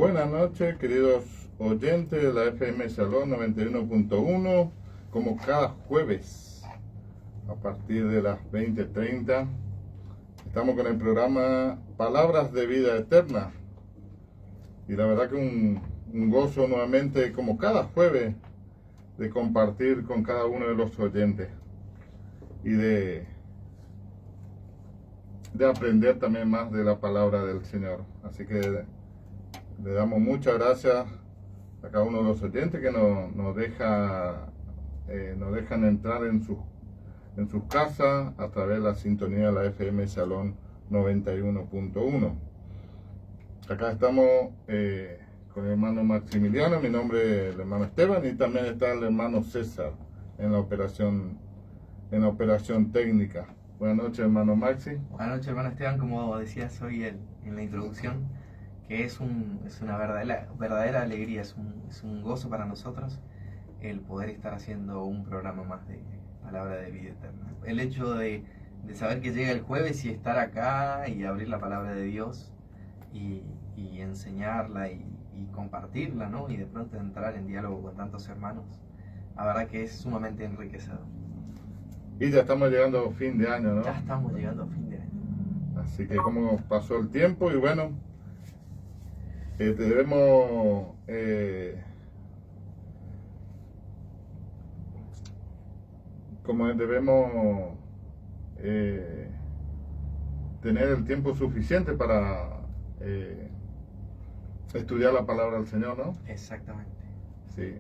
Buenas noches, queridos oyentes de la FM Salón 91.1, como cada jueves a partir de las 20:30. Estamos con el programa Palabras de Vida Eterna. Y la verdad que un gozo nuevamente, como cada jueves, de compartir con cada uno de los oyentes y de aprender también más de la palabra del Señor. Así que le damos muchas gracias a cada uno de los oyentes que nos dejan entrar en sus casas a través de la sintonía de la FM Salón 91.1. Acá estamos con el hermano Maximiliano, mi nombre es el hermano Esteban, y también está el hermano César en la operación técnica. Buenas noches, hermano Maxi. Buenas noches, hermano Esteban. Como decías hoy en la introducción, que es una verdadera alegría, es un gozo para nosotros el poder estar haciendo un programa más de Palabra de Vida Eterna. El hecho de saber que llega el jueves y estar acá y abrir la palabra de Dios y enseñarla y compartirla, ¿no? Y de pronto entrar en diálogo con tantos hermanos, la verdad que es sumamente enriquecedor. Y ya estamos llegando a fin de año, ¿no? Ya estamos llegando a fin de año. Así que como pasó el tiempo y bueno, debemos tener el tiempo suficiente para estudiar la palabra del Señor, ¿no? Exactamente. Sí,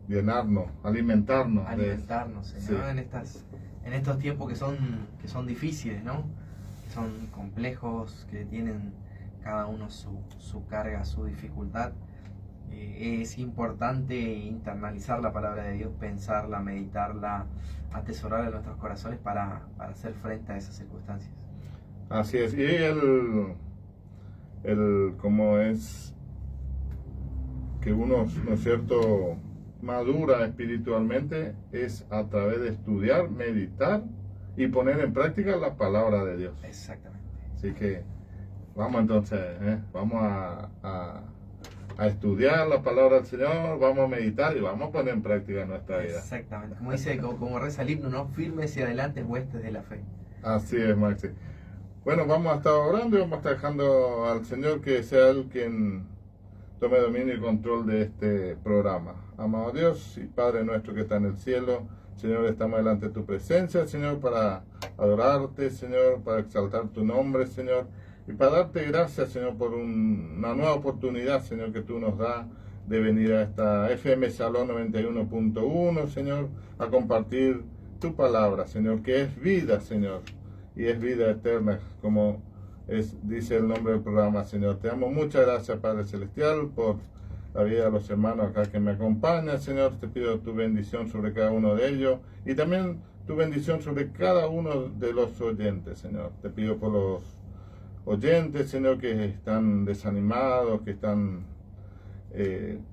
llenarnos, alimentarnos, Señor, sí. En estos tiempos que son difíciles, ¿no? Que son complejos, que tienen cada uno su carga, su dificultad. Es importante internalizar la palabra de Dios, pensarla, meditarla, atesorarla en nuestros corazones para hacer frente a esas circunstancias. Así es, y como es que uno, ¿no es cierto?, madura espiritualmente, es a través de estudiar, meditar y poner en práctica la palabra de Dios. Exactamente. Así que vamos entonces, vamos a estudiar la palabra del Señor, vamos a meditar y vamos a poner en práctica nuestra vida. Exactamente, como dice, como reza el himno, ¿no? Firmes y adelante, huestes de la fe. Así es, Maxi. Bueno, vamos a estar orando y vamos a estar dejando al Señor que sea Él quien tome dominio y control de este programa. Amado Dios y Padre nuestro que está en el cielo, Señor, estamos delante de tu presencia, Señor, para adorarte, Señor, para exaltar tu nombre, Señor, y para darte gracias, Señor, por una nueva oportunidad, Señor, que tú nos das de venir a esta FM Salón 91.1, Señor, a compartir tu palabra, Señor, que es vida, Señor, y es vida eterna, como dice el nombre del programa, Señor. Te amo, muchas gracias, Padre Celestial, por la vida de los hermanos acá que me acompañan, Señor. Te pido tu bendición sobre cada uno de ellos y también tu bendición sobre cada uno de los oyentes, Señor. Te pido por los oyentes, Señor, que están desanimados, que están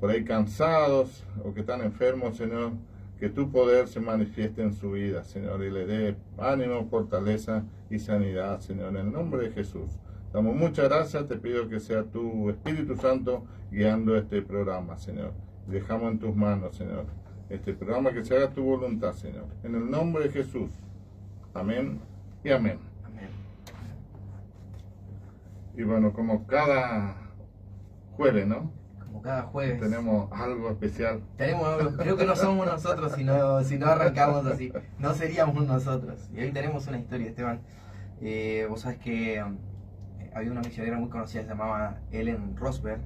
por ahí cansados o que están enfermos, Señor, que tu poder se manifieste en su vida, Señor, y le dé ánimo, fortaleza y sanidad, Señor, en el nombre de Jesús. Damos muchas gracias, te pido que sea tu Espíritu Santo guiando este programa, Señor. Dejamos en tus manos, Señor, este programa, que se haga tu voluntad, Señor. En el nombre de Jesús. Amén y amén. Amén. Y bueno, como cada jueves, ¿no? Como cada jueves. Tenemos algo especial. Tenemos algo, creo que no somos nosotros si no arrancamos así. No seríamos nosotros. Y hoy tenemos una historia, Esteban. Vos sabés que había una misionera muy conocida, se llamaba Ellen Rosberg,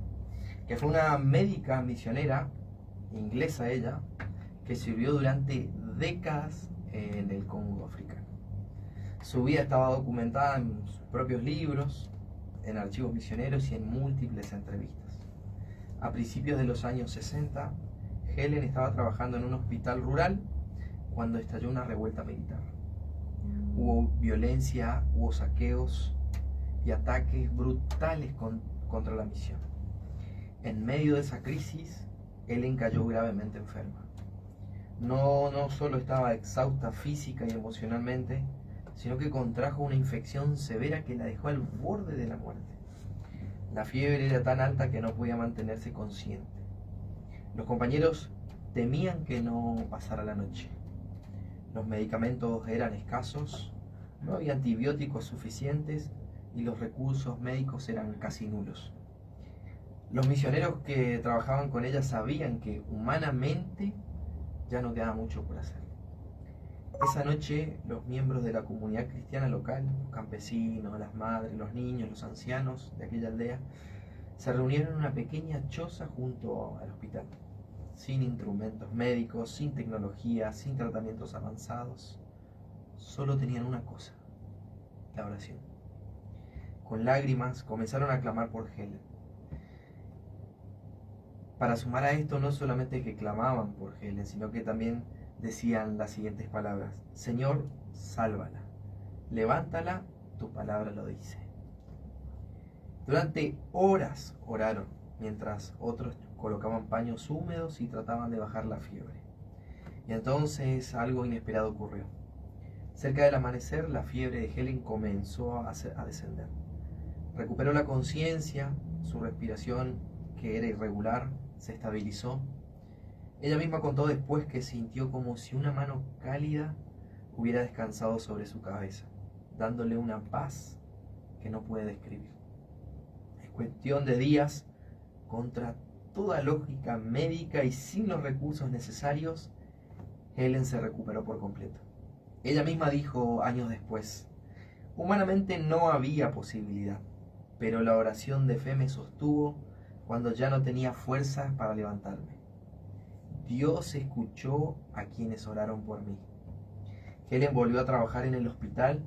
que fue una médica misionera, inglesa ella, que sirvió durante décadas en el Congo africano. Su vida estaba documentada en sus propios libros, en archivos misioneros y en múltiples entrevistas. A principios de los años 60, Helen estaba trabajando en un hospital rural cuando estalló una revuelta militar. Hubo violencia, hubo saqueos y ataques brutales contra la misión. En medio de esa crisis, Helen cayó gravemente enferma. No solo estaba exhausta física y emocionalmente, sino que contrajo una infección severa que la dejó al borde de la muerte. La fiebre era tan alta que no podía mantenerse consciente. Los compañeros temían que no pasara la noche. Los medicamentos eran escasos, no había antibióticos suficientes y los recursos médicos eran casi nulos. Los misioneros que trabajaban con ella sabían que humanamente ya no quedaba mucho por hacer. Esa noche los miembros de la comunidad cristiana local, los campesinos, las madres, los niños, los ancianos de aquella aldea, se reunieron en una pequeña choza junto al hospital, sin instrumentos médicos, sin tecnología, sin tratamientos avanzados. Solo tenían una cosa: la oración. Con lágrimas comenzaron a clamar por Helen. Para sumar a esto, no solamente que clamaban por Helen, sino que también decían las siguientes palabras: Señor, sálvala, levántala, tu palabra lo dice. Durante horas oraron, mientras otros colocaban paños húmedos y trataban de bajar la fiebre. Y entonces algo inesperado ocurrió. Cerca del amanecer, la fiebre de Helen comenzó a descender. Recuperó la conciencia, su respiración, que era irregular, se estabilizó. Ella misma contó después que sintió como si una mano cálida hubiera descansado sobre su cabeza, dándole una paz que no puede describir. En cuestión de días, contra toda lógica médica y sin los recursos necesarios, Helen se recuperó por completo. Ella misma dijo años después: humanamente no había posibilidad, pero la oración de fe me sostuvo cuando ya no tenía fuerzas para levantarme. Dios escuchó a quienes oraron por mí. Helen volvió a trabajar en el hospital,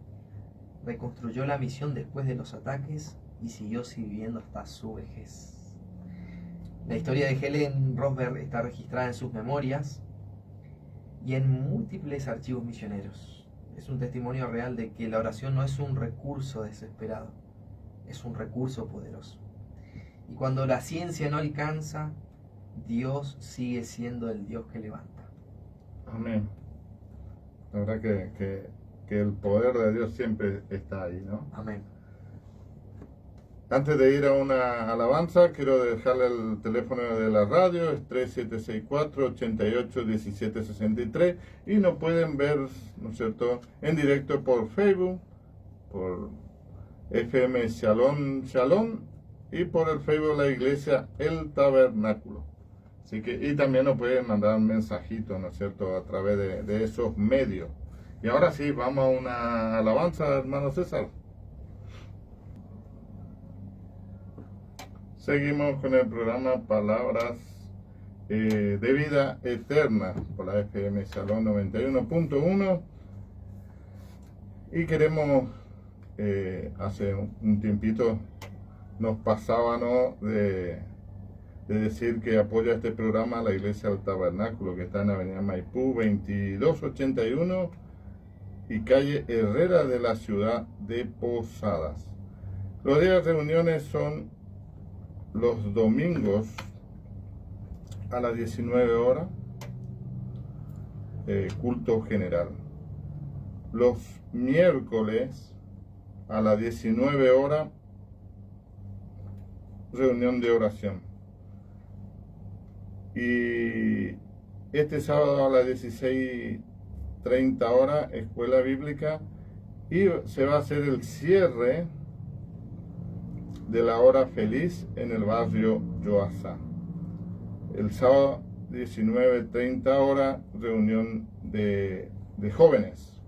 reconstruyó la misión después de los ataques y siguió sirviendo hasta su vejez. La historia de Helen Rosberg está registrada en sus memorias y en múltiples archivos misioneros. Es un testimonio real de que la oración no es un recurso desesperado, es un recurso poderoso. Y cuando la ciencia no alcanza, Dios sigue siendo el Dios que levanta. Amén. La verdad que el poder de Dios siempre está ahí, ¿no? Amén. Antes de ir a una alabanza, quiero dejarle el teléfono de la radio, es 3764-881763, y nos pueden ver, ¿no es cierto?, en directo por Facebook, por FM Shalom Shalom, y por el Facebook de la iglesia El Tabernáculo. Así que, y también nos pueden mandar un mensajito, ¿no es cierto?, a través de esos medios. Y ahora sí, vamos a una alabanza, hermano César. Seguimos con el programa Palabras de Vida Eterna por la FM Shalom 91.1, y queremos, hace un tiempito nos pasaba, ¿no?, de decir que apoya este programa la Iglesia del Tabernáculo, que está en Avenida Maipú 2281 y calle Herrera de la ciudad de Posadas. Los días de reuniones son los domingos a las 19 horas, culto general. Los miércoles a las 19 horas, reunión de oración. Y este sábado a las 16:30 horas, escuela bíblica, y se va a hacer el cierre de la hora feliz en el barrio Yoasa. El sábado 19:30 horas, reunión de jóvenes.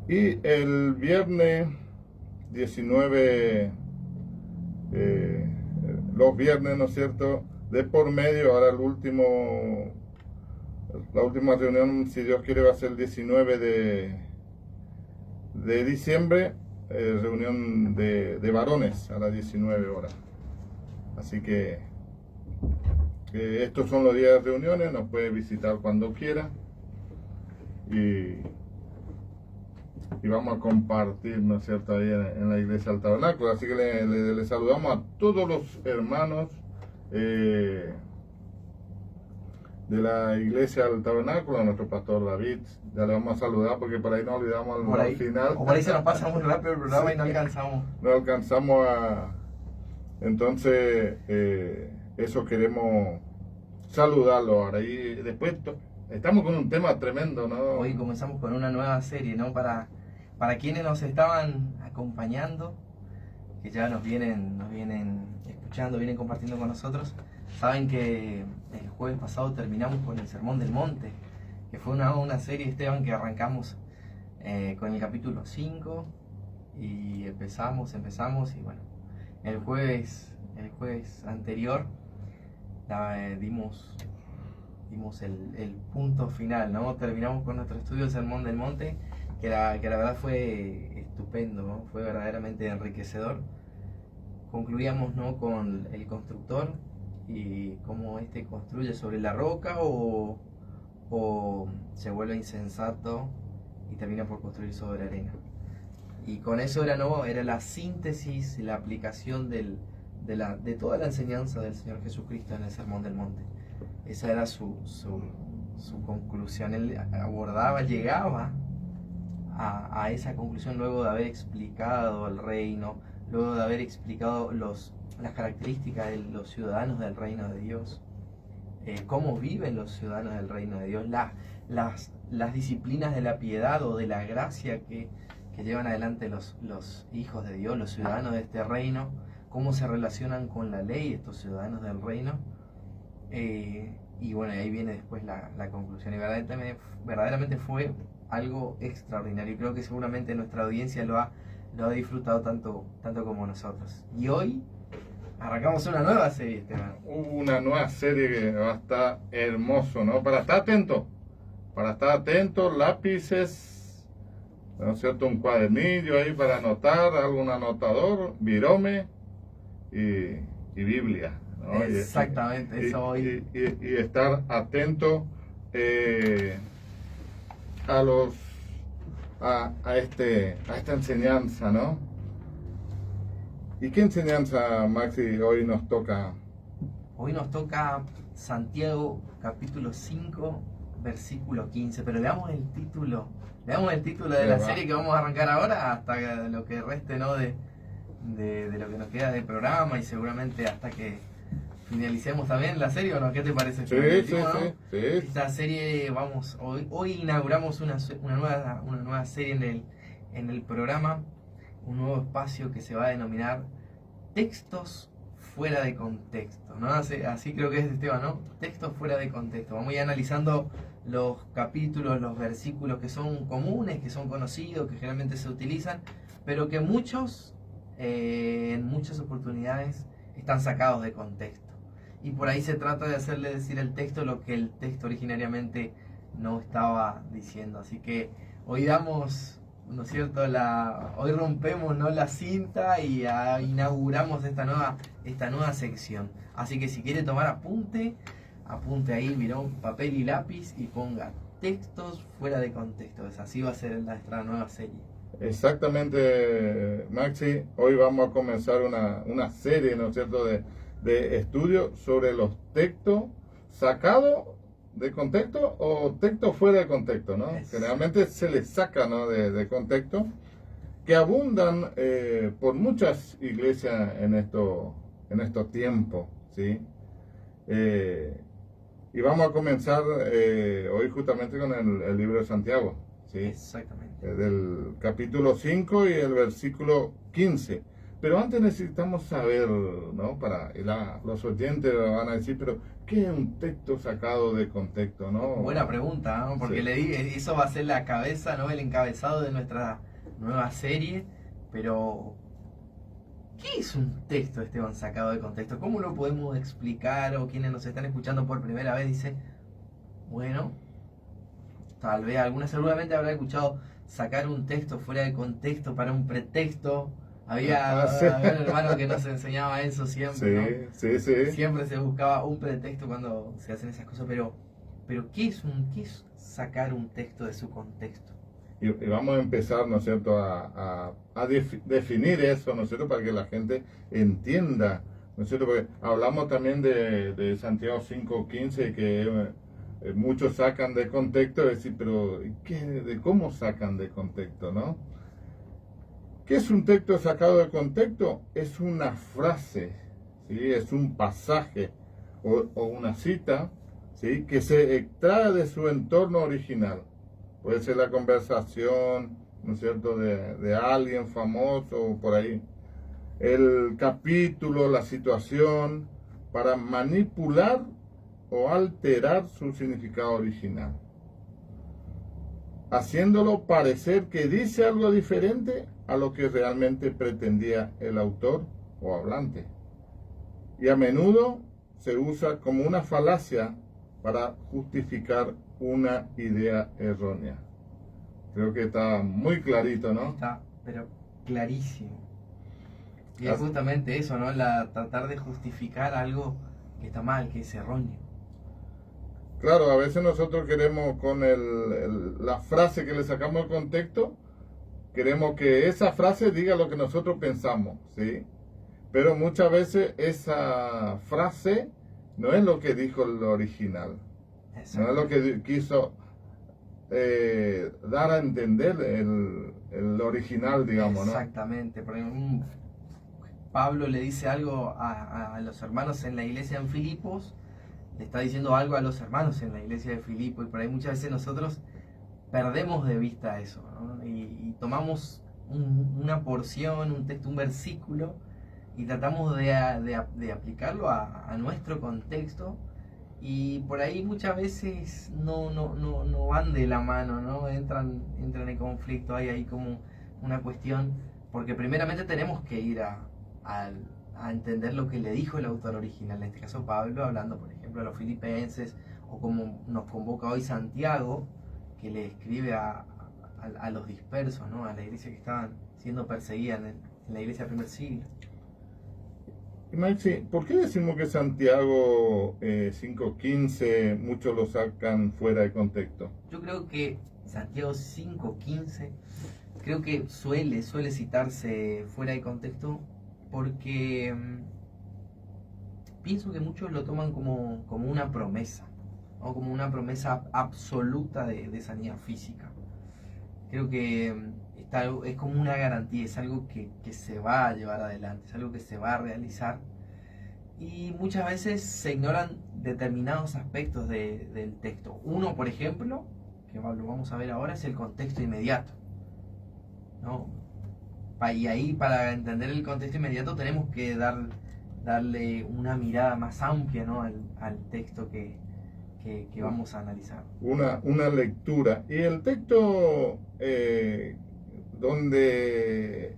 Y el viernes 19, los viernes, ¿no es cierto?, de por medio, ahora la última reunión, si Dios quiere, va a ser el 19 de diciembre, reunión de varones a las 19 horas. Así que estos son los días de reuniones, nos puede visitar cuando quiera, y vamos a compartir, ¿no es cierto?, ahí en la iglesia del Tabernáculo. Así que le saludamos a todos los hermanos de la iglesia del tabernáculo, a nuestro pastor David. Ya le vamos a saludar porque por ahí nos olvidamos al final. O por ahí se nos pasa muy rápido el programa y no alcanzamos. No alcanzamos a... Entonces, eso queremos saludarlo ahora. Y después estamos con un tema tremendo, ¿no? Hoy comenzamos con una nueva serie, ¿no? Para quienes nos estaban acompañando, que ya nos vienen escuchando, vienen compartiendo con nosotros, saben que el jueves pasado terminamos con el Sermón del Monte, que fue una serie, Esteban, que arrancamos con el capítulo 5 y empezamos y bueno, el jueves anterior dimos el punto final, ¿no? Terminamos con nuestro estudio del Sermón del Monte, que la verdad fue estupendo, ¿no? Fue verdaderamente enriquecedor. Concluíamos, ¿no?, con el constructor y cómo este construye sobre la roca o se vuelve insensato y termina por construir sobre arena. Y con eso era la síntesis, la aplicación de toda la enseñanza del Señor Jesucristo en el Sermón del Monte. Esa era su conclusión. Él llegaba a esa conclusión luego de haber explicado el reino, luego de haber explicado las características de los ciudadanos del reino de Dios, cómo viven los ciudadanos del reino de Dios, las disciplinas de la piedad o de la gracia que llevan adelante los hijos de Dios, los ciudadanos de este reino, cómo se relacionan con la ley estos ciudadanos del reino. Y bueno, ahí viene después la conclusión. Y verdaderamente fue algo extraordinario. Y creo que seguramente nuestra audiencia lo ha disfrutado tanto como nosotros. Y hoy arrancamos una nueva serie, Esteban. Una nueva serie que va a estar hermoso, ¿no? Para estar atento, lápices, ¿no es cierto? Un cuadernillo ahí para anotar, algún anotador, virome y Biblia, ¿no? Exactamente, eso hoy. Y estar atento a esta enseñanza, ¿no? ¿Y qué enseñanza, Maxi, hoy nos toca? Hoy nos toca Santiago capítulo 5, versículo 15, pero leamos el título de la serie que vamos a arrancar ahora hasta lo que reste, ¿no?, de lo que nos queda del programa y seguramente hasta que finalicemos también la serie, ¿o no? ¿Qué te parece? Sí. Esta serie, hoy inauguramos una nueva serie en el programa, un nuevo espacio que se va a denominar Textos Fuera de Contexto, ¿no? Así creo que es, Esteban, ¿no? Textos Fuera de Contexto. Vamos a ir analizando los capítulos, los versículos que son comunes, que son conocidos, que generalmente se utilizan, pero que en muchas oportunidades están sacados de contexto. Y por ahí se trata de hacerle decir al texto lo que el texto originariamente no estaba diciendo. Así que hoy damos, ¿no es cierto?, hoy rompemos, ¿no?, la cinta y inauguramos esta nueva sección. Así que si quiere tomar apunte ahí, miró papel y lápiz y ponga textos fuera de contexto. Así va a ser nuestra nueva serie. Exactamente, Maxi. Hoy vamos a comenzar una serie, ¿no es cierto?, de estudio sobre los textos sacados de contexto o textos fuera de contexto, ¿no? Generalmente se les saca, ¿no?, de contexto, que abundan por muchas iglesias en estos tiempos, ¿sí? Y vamos a comenzar hoy justamente con el libro de Santiago, ¿sí? Exactamente. Del capítulo 5 y el versículo 15. Pero antes necesitamos saber, ¿no? Los oyentes van a decir, pero ¿qué es un texto sacado de contexto, no? Buena pregunta, ¿no? Porque sí. Eso va a ser la cabeza, ¿no?, el encabezado de nuestra nueva serie. Pero ¿qué es un texto, Esteban, sacado de contexto? ¿Cómo lo podemos explicar? O quienes nos están escuchando por primera vez dicen, bueno, tal vez seguramente habrá escuchado sacar un texto fuera de contexto para un pretexto. Había un hermano que nos enseñaba eso siempre, sí, ¿no? Sí. Siempre se buscaba un pretexto cuando se hacen esas cosas, pero ¿qué es sacar un texto de su contexto? Y vamos a empezar, ¿no es cierto?, a definir eso, ¿no es cierto?, para que la gente entienda, ¿no es cierto?, porque hablamos también de Santiago 5:15, que es muchos sacan de contexto, es decir, pero ¿de cómo sacan de contexto, no? ¿Qué es un texto sacado de contexto? Es una frase, ¿sí? Es un pasaje o una cita, ¿sí? Que se extrae de su entorno original. Puede ser la conversación, ¿no es cierto?, de alguien famoso o por ahí. El capítulo, la situación, para manipular o alterar su significado original, haciéndolo parecer que dice algo diferente a lo que realmente pretendía el autor o hablante. Y a menudo se usa como una falacia para justificar una idea errónea. Creo que está muy clarito, ¿no? Está, pero clarísimo. Y es justamente eso, ¿no? Tratar de justificar algo que está mal, que es erróneo. Claro, a veces nosotros queremos con la frase que le sacamos del contexto, queremos que esa frase diga lo que nosotros pensamos, ¿sí? Pero muchas veces esa frase no es lo que dijo el original, no es lo que quiso dar a entender el original, digamos, ¿no? Exactamente, porque Pablo le dice algo a los hermanos en la iglesia en Filipos, le está diciendo algo a los hermanos en la iglesia de Filipo, y por ahí muchas veces nosotros perdemos de vista eso, ¿no? Y tomamos una porción, un texto, un versículo, y tratamos de aplicarlo a nuestro contexto, y por ahí muchas veces no van de la mano, ¿no? Entran en conflicto, hay ahí como una cuestión, porque primeramente tenemos que ir a entender lo que le dijo el autor original, en este caso Pablo, hablando por ejemplo a los filipenses, o como nos convoca hoy Santiago, que le escribe a los dispersos, ¿no? A la iglesia que estaban siendo perseguida en la iglesia del primer siglo. Y Maxi, ¿por qué decimos que Santiago 5.15 muchos lo sacan fuera de contexto? Yo creo que Santiago 5.15 creo que suele citarse fuera de contexto porque pienso que muchos lo toman como una promesa, o como una promesa absoluta de sanidad física. Creo que es como una garantía, es algo que se va a llevar adelante, es algo que se va a realizar, y muchas veces se ignoran determinados aspectos del texto. Uno, por ejemplo, que lo vamos a ver ahora, es el contexto inmediato, ¿no? Y ahí, para entender el contexto inmediato, tenemos que darle una mirada más amplia, ¿no? al texto que vamos a analizar. Una lectura. Y el texto donde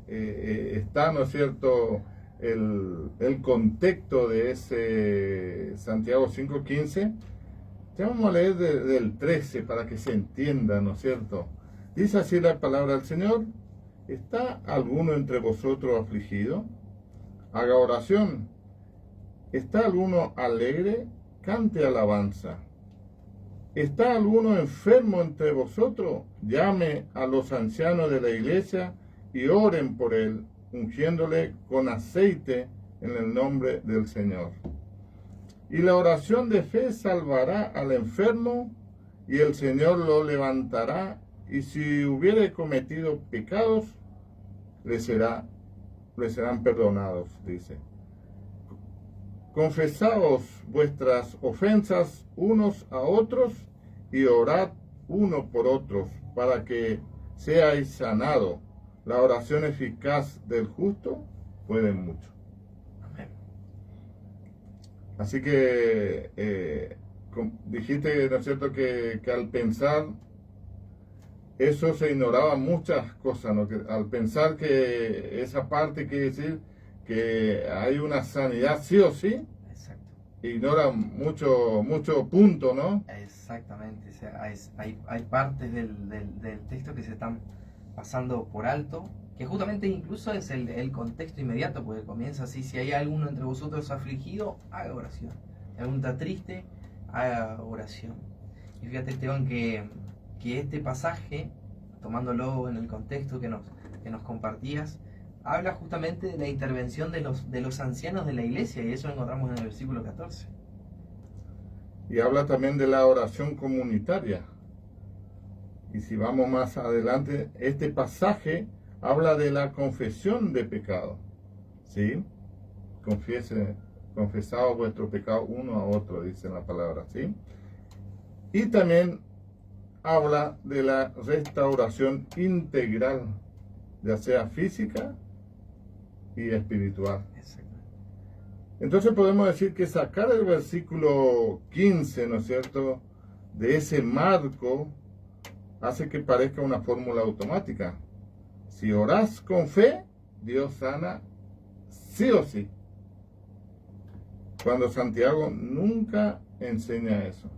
está, ¿no es cierto?, el contexto de ese Santiago 5.15, ya vamos a leer del 13 para que se entienda, ¿no es cierto? Dice así la palabra del Señor: ¿está alguno entre vosotros afligido? Haga oración. ¿Está alguno alegre? Cante alabanza. ¿Está alguno enfermo entre vosotros? Llame a los ancianos de la iglesia y oren por él, ungiéndole con aceite en el nombre del Señor. Y la oración de fe salvará al enfermo, y el Señor lo levantará, y si hubiere cometido pecados, le serán perdonados, dice. Confesaos vuestras ofensas unos a otros y orad uno por otros para que seáis sanados. La oración eficaz del justo puede mucho. Amén. Así que dijiste, ¿no es cierto?, que al pensar eso se ignoraban muchas cosas, ¿no? Que al pensar que esa parte quiere decir que hay una sanidad sí o sí, Exacto. Ignora mucho punto, ¿no? Exactamente, o sea, hay partes del texto que se están pasando por alto, que justamente incluso es el contexto inmediato, porque comienza así: si hay alguno entre vosotros afligido, haga oración. Si alguno está triste, haga oración. Y fíjate, Esteban, que este pasaje, tomándolo en el contexto que nos compartías, habla justamente de la intervención de los ancianos de la iglesia, y eso lo encontramos en el versículo 14. y habla también de la oración comunitaria. Y si vamos más adelante, este pasaje habla de la confesión de pecado. ¿Sí? Confesaos vuestro pecado uno a otro, dice la palabra. ¿Sí? Y también habla de la restauración integral, ya sea física y espiritual. Entonces podemos decir que sacar el versículo 15, ¿no es cierto?, de ese marco, hace que parezca una fórmula automática. Si orás con fe, Dios sana sí o sí. Cuando Santiago nunca enseña eso.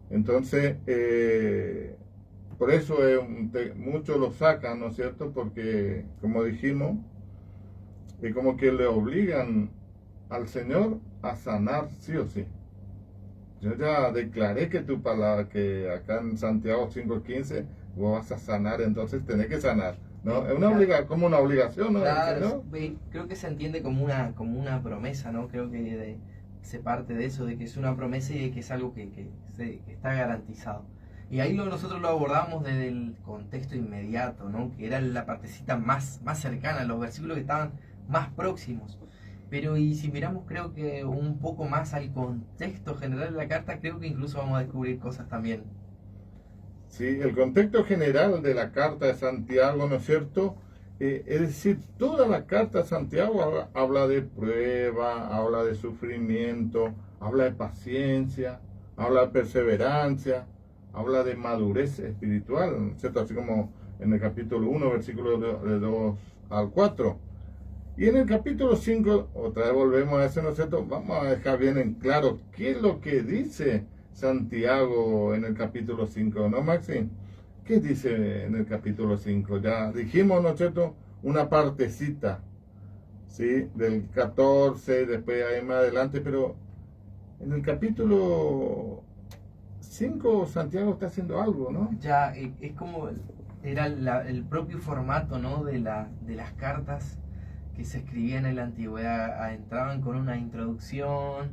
Entonces, por eso muchos lo sacan, ¿no es cierto? Porque, como dijimos, es como que le obligan al Señor a sanar sí o sí. Yo ya declaré que tu palabra, que acá en Santiago 5:15, vos vas a sanar, entonces tenés que sanar, ¿no? Es una como una obligación, ¿no? Claro, creo que se entiende como una promesa, ¿no? Creo que se parte de eso, de que es una promesa y de que es algo que está garantizado. Y ahí nosotros lo abordamos desde el contexto inmediato, ¿no? Que era la partecita más cercana, los versículos que estaban más próximos. Pero y si miramos, creo que un poco más al contexto general de la carta, creo que incluso vamos a descubrir cosas también. Sí, el contexto general de la carta de Santiago, ¿no es cierto? Es decir, toda la carta de Santiago habla de prueba, habla de sufrimiento, habla de paciencia, habla de perseverancia, habla de madurez espiritual, ¿no es cierto? Así como en el capítulo 1, versículos de 2 al 4. Y en el capítulo 5, otra vez volvemos a eso, ¿no es cierto? Vamos a dejar bien en claro qué es lo que dice Santiago en el capítulo 5, ¿no, Maxi? ¿Qué dice en el capítulo 5? Ya dijimos, ¿no es cierto? Una partecita, ¿sí? Del 14, después ahí más adelante, pero en el capítulo 5 Santiago está haciendo algo, ¿no? Ya, es como era el propio formato, ¿no? de las cartas que se escribían en la antigüedad. Entraban con una introducción,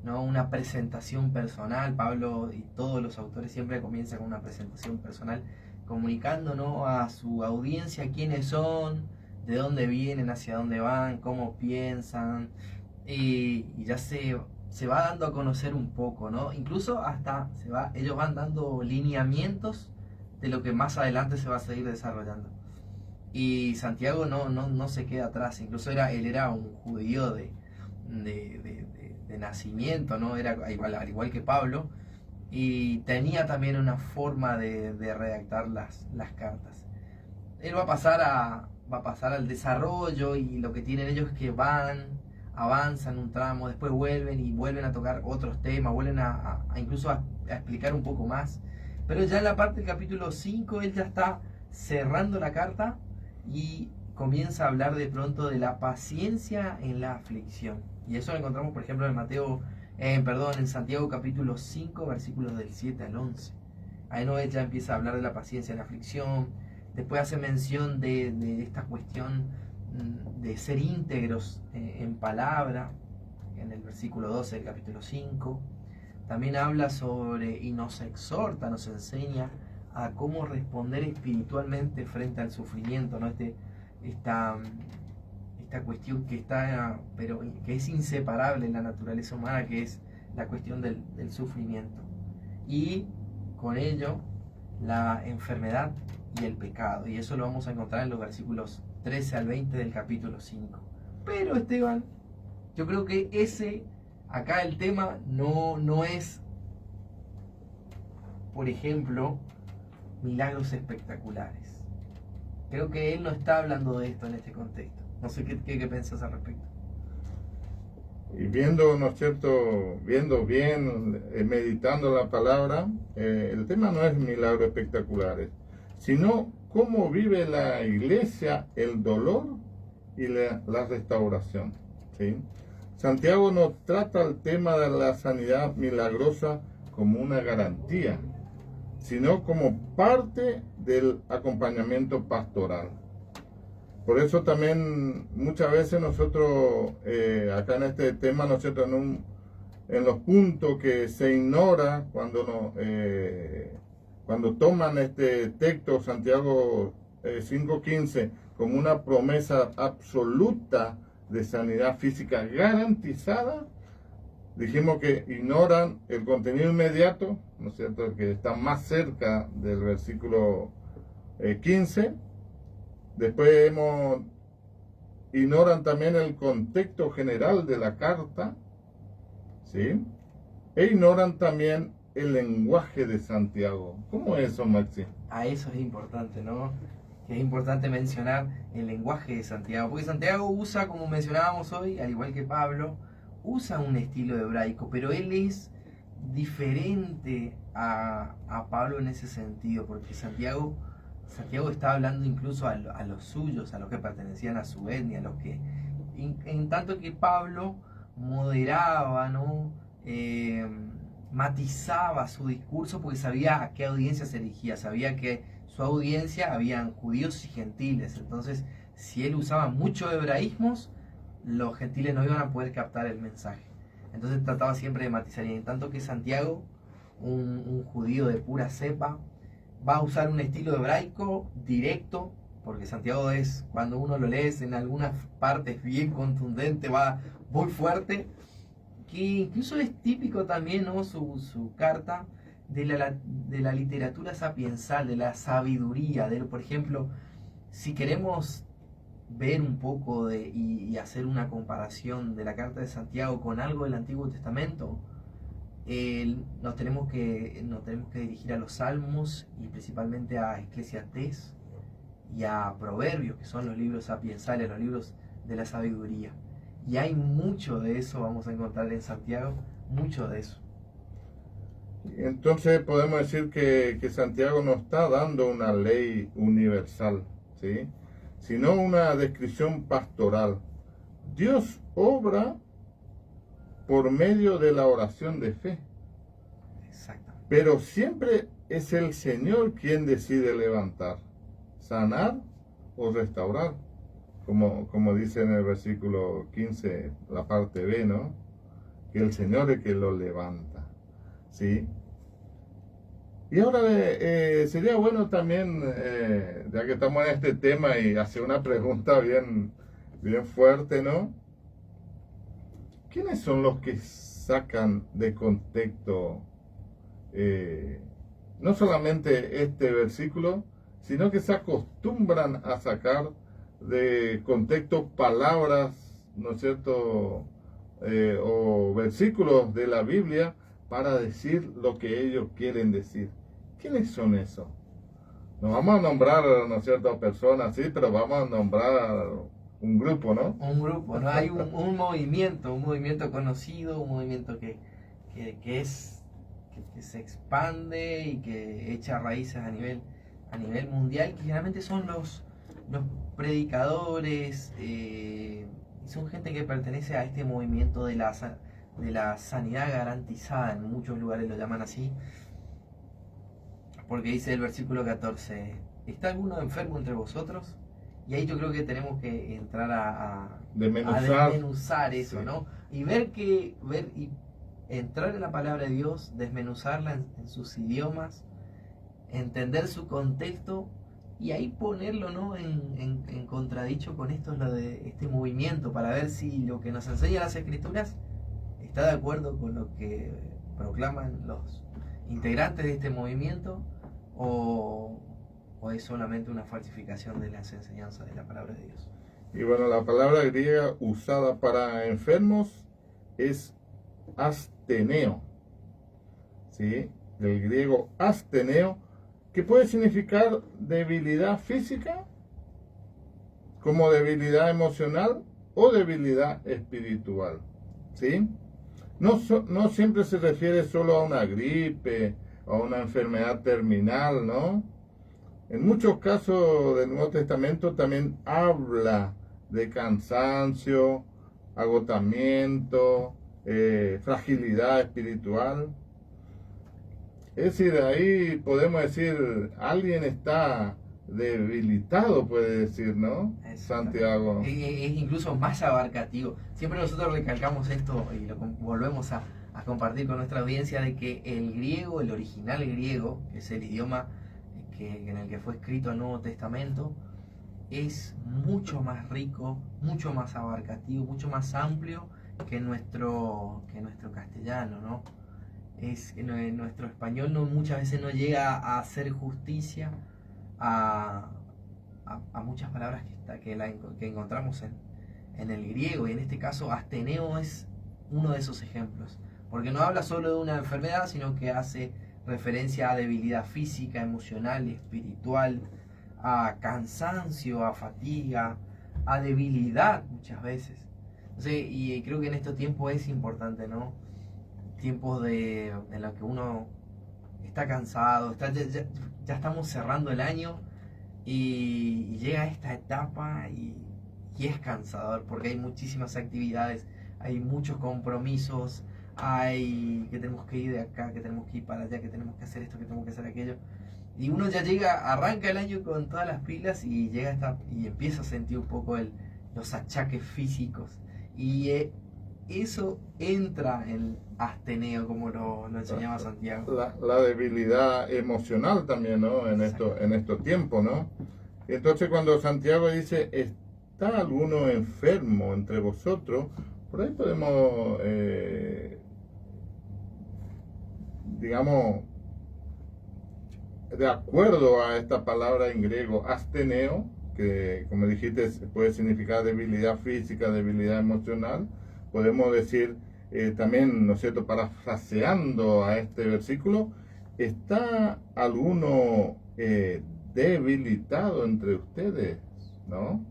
¿no? Una presentación personal. Pablo y todos los autores siempre comienzan con una presentación personal, comunicando, ¿no? a su audiencia quiénes son, de dónde vienen, hacia dónde van, cómo piensan, y ya se va dando a conocer un poco, ¿no? Incluso hasta ellos van dando lineamientos de lo que más adelante se va a seguir desarrollando. Y Santiago no se queda atrás. Incluso él era un judío de nacimiento, ¿no? Era al igual que Pablo, y tenía también una forma de redactar las cartas. Él va a pasar al desarrollo, y lo que tienen ellos es que avanzan un tramo, después vuelven a tocar otros temas, vuelven incluso a explicar un poco más. Pero ya en la parte del capítulo 5 él ya está cerrando la carta y comienza a hablar de pronto de la paciencia en la aflicción. Y eso lo encontramos, por ejemplo, en Santiago capítulo 5, versículos del 7 al 11. Ahí Noé ya empieza a hablar de la paciencia en la aflicción. Después hace mención de esta cuestión de ser íntegros en palabra, en el versículo 12 del capítulo 5. También habla sobre, y nos exhorta, nos enseña a cómo responder espiritualmente frente al sufrimiento, ¿no? Esta cuestión pero que es inseparable en la naturaleza humana, que es la cuestión del sufrimiento. Y con ello, la enfermedad y el pecado. Y eso lo vamos a encontrar en los versículos 13 al 20 del capítulo 5. Pero Esteban, yo creo que acá el tema no es, por ejemplo, milagros espectaculares. Creo que él no está hablando de esto en este contexto. No sé qué pensás al respecto. Y viendo, ¿no es cierto?, viendo bien, meditando la palabra, el tema no es milagros espectaculares, sino cómo vive la iglesia el dolor y la restauración, ¿sí? Santiago no trata el tema de la sanidad milagrosa como una garantía, sino como parte del acompañamiento pastoral. Por eso también muchas veces nosotros, acá en este tema, nosotros en los puntos que se ignora cuando cuando toman este texto Santiago 5:15 como una promesa absoluta de sanidad física garantizada. Dijimos que ignoran el contenido inmediato, ¿no es cierto?, que está más cerca del versículo 15. Después ignoran también el contexto general de la carta, ¿sí? E ignoran también el lenguaje de Santiago. ¿Cómo es eso, Maxi? A eso es importante, ¿no? Que es importante mencionar el lenguaje de Santiago, porque Santiago usa, como mencionábamos hoy, al igual que Pablo, usa un estilo hebraico, pero él es diferente a Pablo en ese sentido, porque Santiago está hablando incluso a los suyos, a los que pertenecían a su etnia, a los que, en tanto que Pablo moderaba, ¿no? Matizaba su discurso porque sabía a qué audiencia se dirigía, sabía que su audiencia habían judíos y gentiles, entonces si él usaba muchos hebraísmos, los gentiles no iban a poder captar el mensaje. Entonces trataba siempre de matizar, y en tanto que Santiago, un judío de pura cepa, va a usar un estilo hebraico directo, porque Santiago es, cuando uno lo lee, en algunas partes bien contundente, va muy fuerte, que incluso es típico también, ¿no? su carta de la literatura sapiensal, de la sabiduría, por ejemplo, si queremos ver un poco y hacer una comparación de la carta de Santiago con algo del Antiguo Testamento, nos tenemos que dirigir a los Salmos y principalmente a Eclesiastés y a Proverbios, que son los libros sapiensales, los libros de la sabiduría. Y hay mucho de eso, vamos a encontrar en Santiago, mucho de eso. Entonces podemos decir que Santiago no está dando una ley universal, ¿sí?, sino una descripción pastoral. Dios obra por medio de la oración de fe. Exactamente. Pero siempre es el Señor quien decide levantar, sanar o restaurar. Como dice en el versículo 15, la parte B, ¿no? Que el Señor es quien lo levanta, ¿sí? Y ahora sería bueno también, ya que estamos en este tema, y hacer una pregunta bien fuerte, ¿no? ¿Quiénes son los que sacan de contexto no solamente este versículo, sino que se acostumbran a sacar de contexto palabras, ¿no es cierto?, o versículos de la Biblia para decir lo que ellos quieren decir? ¿Quiénes son esos? Nos vamos a nombrar, ¿no es cierto?, personas, sí, pero vamos a nombrar un grupo, ¿no? Un grupo, ¿no? Hay un movimiento conocido, un movimiento que se expande y que echa raíces a nivel mundial, que generalmente son los predicadores, son gente que pertenece a este movimiento de la sanidad garantizada, en muchos lugares lo llaman así, porque dice el versículo 14, ¿está alguno enfermo entre vosotros? Y ahí yo creo que tenemos que entrar a desmenuzar eso, sí, ¿no? Y y entrar en la palabra de Dios, desmenuzarla en sus idiomas, entender su contexto y ahí ponerlo, ¿no?, en contradicho con esto, lo de este movimiento, para ver si lo que nos enseñan las Escrituras está de acuerdo con lo que proclaman los integrantes de este movimiento o es solamente una falsificación de las enseñanzas de la palabra de Dios. Y bueno, la palabra griega usada para enfermos es asteneo, ¿sí?, del griego asteneo, que puede significar debilidad física, como debilidad emocional o debilidad espiritual, ¿sí? No siempre se refiere solo a una gripe o a una enfermedad terminal, ¿no? En muchos casos del Nuevo Testamento también habla de cansancio, agotamiento, fragilidad espiritual. Es decir, ahí podemos decir, alguien está debilitado, puede decir, ¿no? Santiago. Es incluso más abarcativo. Siempre nosotros recalcamos esto y lo volvemos a a compartir con nuestra audiencia de que el griego, el original griego, que es el idioma en el que fue escrito el Nuevo Testamento, es mucho más rico, mucho más abarcativo, mucho más amplio que nuestro castellano, ¿no? En nuestro español muchas veces no llega a hacer justicia a muchas palabras que encontramos en el griego, y en este caso asteneo es uno de esos ejemplos, porque no habla solo de una enfermedad, sino que hace referencia a debilidad física, emocional, espiritual, a cansancio, a fatiga, a debilidad muchas veces. Entonces, y creo que en estos tiempos es importante, ¿no? Tiempos en los que uno está cansado, ya estamos cerrando el año y llega esta etapa y es cansador porque hay muchísimas actividades, hay muchos compromisos, hay que tenemos que ir de acá, que tenemos que ir para allá, que tenemos que hacer esto, que tenemos que hacer aquello. Y uno ya arranca el año con todas las pilas y y empieza a sentir un poco los achaques físicos. Y eso entra en asteneo, como lo enseñaba Santiago. La debilidad emocional también, ¿no? En estos tiempos, ¿no? Entonces cuando Santiago dice, ¿está alguno enfermo entre vosotros? Por ahí podemos, digamos, de acuerdo a esta palabra en griego, asteneo, que como dijiste puede significar debilidad física, debilidad emocional, podemos decir también, ¿no es cierto?, parafraseando a este versículo, ¿está alguno debilitado entre ustedes? ¿No?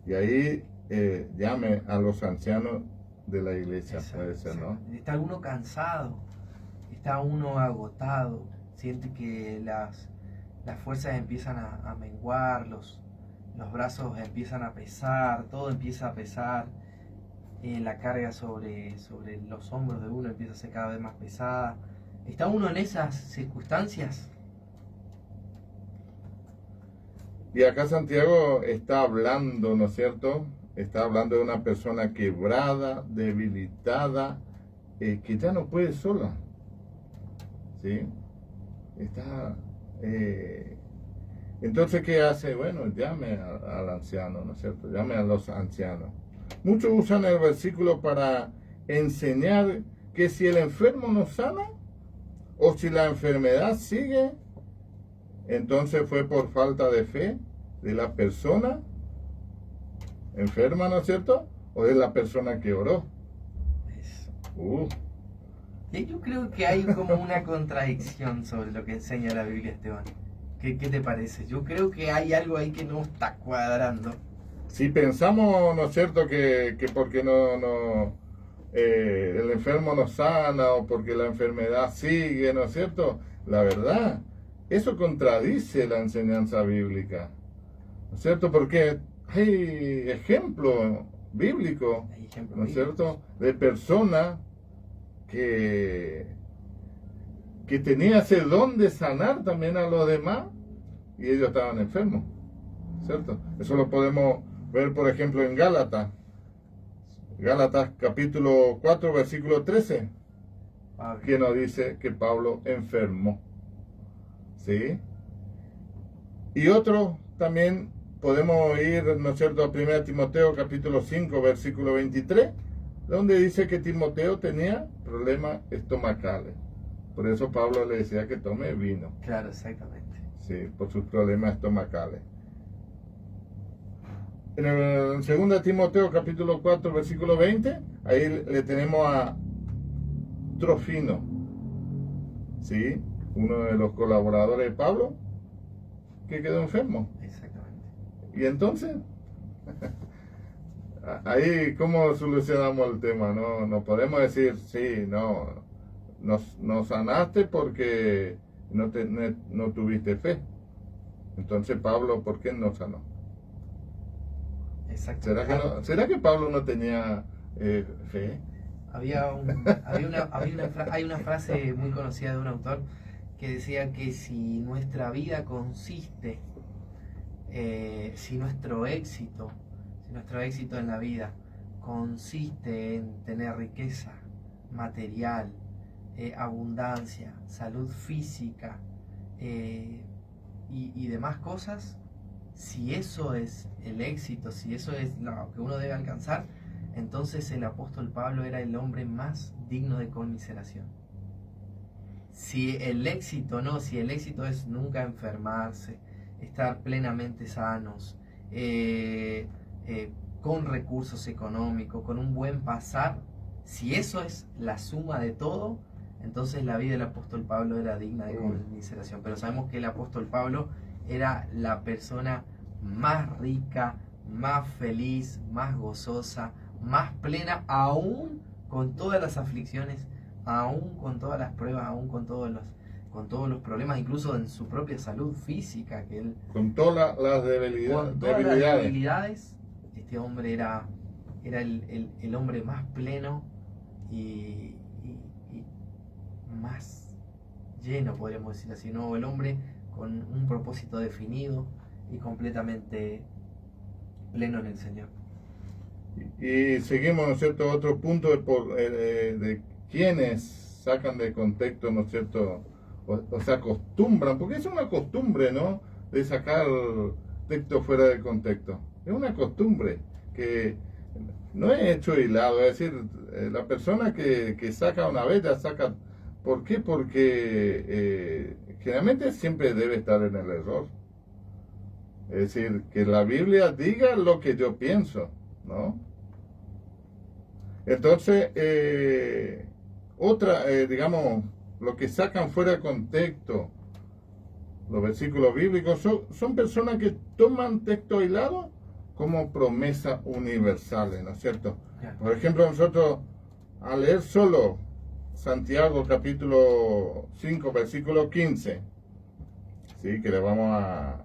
Y ahí llame a los ancianos de la iglesia, puede ser, ¿no? Está uno cansado, está uno agotado, siente que las fuerzas empiezan a menguar, los brazos empiezan a pesar, todo empieza a pesar, la carga sobre los hombros de uno empieza a ser cada vez más pesada. ¿Está uno en esas circunstancias? Y acá Santiago está hablando, ¿no es cierto? Está hablando de una persona quebrada, debilitada, que ya no puede sola. ¿Sí? Está... entonces, ¿qué hace? Bueno, llame al anciano, ¿no es cierto? Llame a los ancianos. Muchos usan el versículo para enseñar que si el enfermo no sana, o si la enfermedad sigue, entonces fue por falta de fe de la persona enferma, ¿no es cierto? O de la persona que oró. Yo creo que hay como una contradicción sobre lo que enseña la Biblia, Esteban. ¿Qué te parece? Yo creo que hay algo ahí que no está cuadrando. Si pensamos, ¿no es cierto?, que porque el enfermo no sana o porque la enfermedad sigue, ¿no es cierto? La verdad, eso contradice la enseñanza bíblica, ¿no es cierto? Porque hay ejemplos bíblicos, ¿no es cierto?, de personas que tenía ese don de sanar también a los demás y ellos estaban enfermos, ¿cierto? Eso lo podemos ver, por ejemplo, en Gálatas capítulo 4, versículo 13, que nos dice que Pablo enfermó, ¿sí? Y otro también podemos ir, ¿no es cierto?, a 1 Timoteo capítulo 5, versículo 23, donde dice que Timoteo tenía problemas estomacales. Por eso Pablo le decía que tome vino. Claro, exactamente. Sí, por sus problemas estomacales. En el 2 Timoteo capítulo 4, versículo 20, ahí le tenemos a Trofino, ¿sí? Uno de los colaboradores de Pablo, que quedó enfermo. Exactamente. Y entonces, ahí, ¿cómo solucionamos el tema? No podemos decir, sí, no sanaste porque no tuviste fe. Entonces, Pablo, ¿por qué no sanó? Exacto. ¿Será que Pablo no tenía fe? Hay una frase muy conocida de un autor que decía que si nuestra vida consiste, si nuestro éxito en la vida consiste en tener riqueza, material, abundancia, salud física y demás cosas, si eso es el éxito, si eso es lo que uno debe alcanzar, entonces el apóstol Pablo era el hombre más digno de conmiseración. Si el éxito es nunca enfermarse, estar plenamente sanos, con recursos económicos, con un buen pasar, si eso es la suma de todo, entonces la vida del apóstol Pablo era digna de conmiseración. Pero sabemos que el apóstol Pablo era la persona más rica, más feliz, más gozosa, más plena, aún con todas las aflicciones, aún con todas las pruebas, aún con todos los problemas, incluso en su propia salud física, que él, con todas las debilidades, este hombre era el hombre más pleno y más lleno, podríamos decir así, ¿no? El hombre con un propósito definido y completamente pleno en el Señor. Y seguimos, ¿no es cierto?, otro punto de quienes sacan de contexto, ¿no es cierto?, o se acostumbran, porque es una costumbre, ¿no?, de sacar texto fuera de contexto. Es una costumbre que no es hecho hilado, es decir, la persona que saca una vez ya saca. ¿Por qué? Porque generalmente siempre debe estar en el error. Es decir, que la Biblia diga lo que yo pienso, ¿no? Entonces, digamos, lo que sacan fuera de contexto, los versículos bíblicos, son personas que toman texto aislado como promesas universales, ¿no es cierto? Por ejemplo, nosotros al leer solo Santiago capítulo 5, versículo 15, ¿sí?, que le vamos a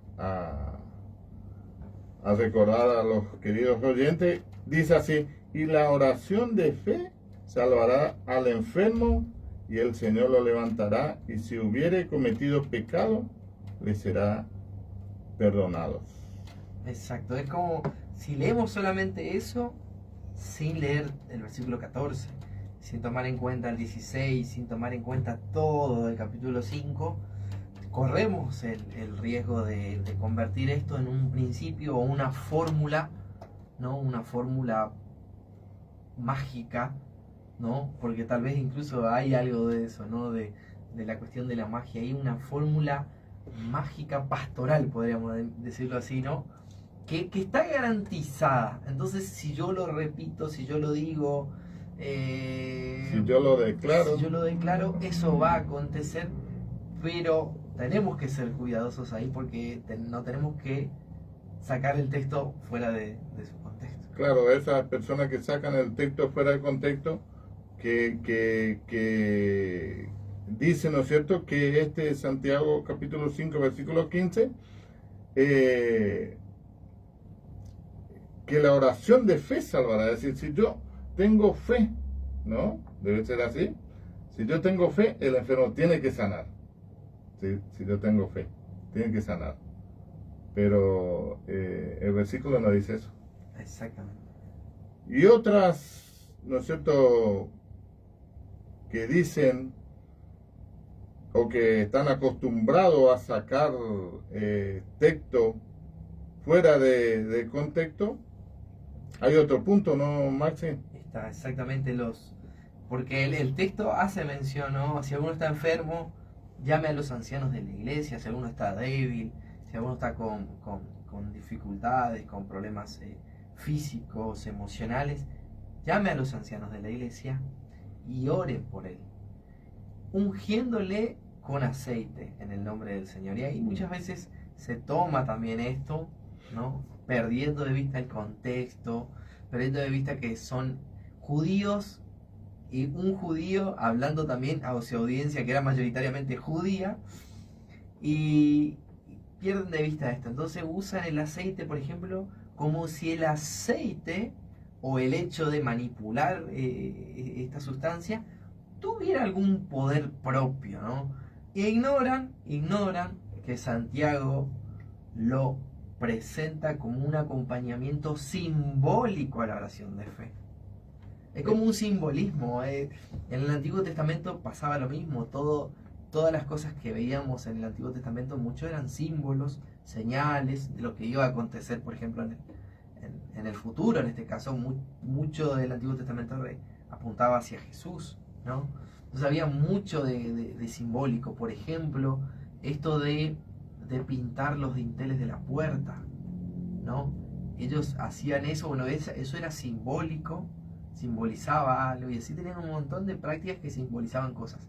recordar a los queridos oyentes, dice así: y la oración de fe salvará al enfermo, y el Señor lo levantará, y si hubiere cometido pecado, le será perdonado. Exacto, es como si leemos solamente eso, sin leer el versículo 14, sin tomar en cuenta el 16, sin tomar en cuenta todo el capítulo 5, corremos el riesgo de convertir esto en un principio o una fórmula, ¿no? Una fórmula mágica, ¿no? Porque tal vez incluso hay algo de eso, ¿no? De la cuestión de la magia. Hay una fórmula mágica pastoral, podríamos decirlo así, ¿no? Que está garantizada. Entonces, si yo lo repito, si yo lo digo, si yo lo declaro, eso va a acontecer, pero tenemos que ser cuidadosos ahí porque no tenemos que sacar el texto fuera de su contexto. Claro, esas personas que sacan el texto fuera de contexto, que dicen, ¿no es cierto?, que este Santiago capítulo 5, versículo 15, que la oración de fe salvará. Es decir, si yo tengo fe, ¿no? Debe ser así. Si yo tengo fe, el enfermo tiene que sanar. ¿Sí? Si yo tengo fe, tiene que sanar. Pero el versículo no dice eso. Exactamente. Y otras, ¿no es cierto?, que dicen o que están acostumbrados a sacar texto fuera de contexto. Hay otro punto, ¿no, Maxi? Está exactamente porque el texto hace mención, ¿no? Si alguno está enfermo, llame a los ancianos de la iglesia. Si alguno está débil, si alguno está con dificultades, con problemas físicos, emocionales, llame a los ancianos de la iglesia y oren por él, ungiéndole con aceite en el nombre del Señor. Y ahí muchas veces se toma también esto, ¿no? Perdiendo de vista el contexto, perdiendo de vista que son judíos y un judío hablando también a su audiencia que era mayoritariamente judía, y pierden de vista esto. Entonces usan el aceite, por ejemplo, como si el aceite o el hecho de manipular esta sustancia tuviera algún poder propio, ¿no? E ignoran que Santiago lo presenta como un acompañamiento simbólico a la oración de fe. Es como un simbolismo. En el Antiguo Testamento pasaba lo mismo. Todas las cosas que veíamos en el Antiguo Testamento, mucho eran símbolos, señales de lo que iba a acontecer, por ejemplo, en el futuro. En este caso, mucho del Antiguo Testamento apuntaba hacia Jesús, ¿no? Entonces había mucho de simbólico. Por ejemplo, esto de pintar los dinteles de la puerta, ¿no? Ellos hacían eso, bueno, eso era simbólico, simbolizaba algo, y así tenían un montón de prácticas que simbolizaban cosas.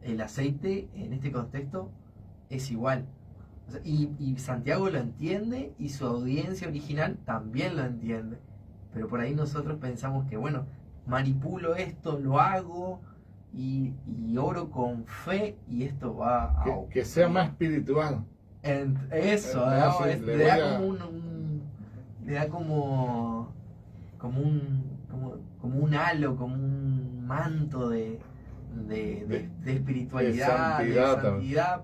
El aceite, en este contexto, es igual. O sea, y Santiago lo entiende, y su audiencia original también lo entiende. Pero por ahí nosotros pensamos que, bueno, manipulo esto, lo hago, y oro con fe, y esto va a... Que sea más espiritual. Eso, ¿no? Le da como un halo, como un manto de espiritualidad, de santidad,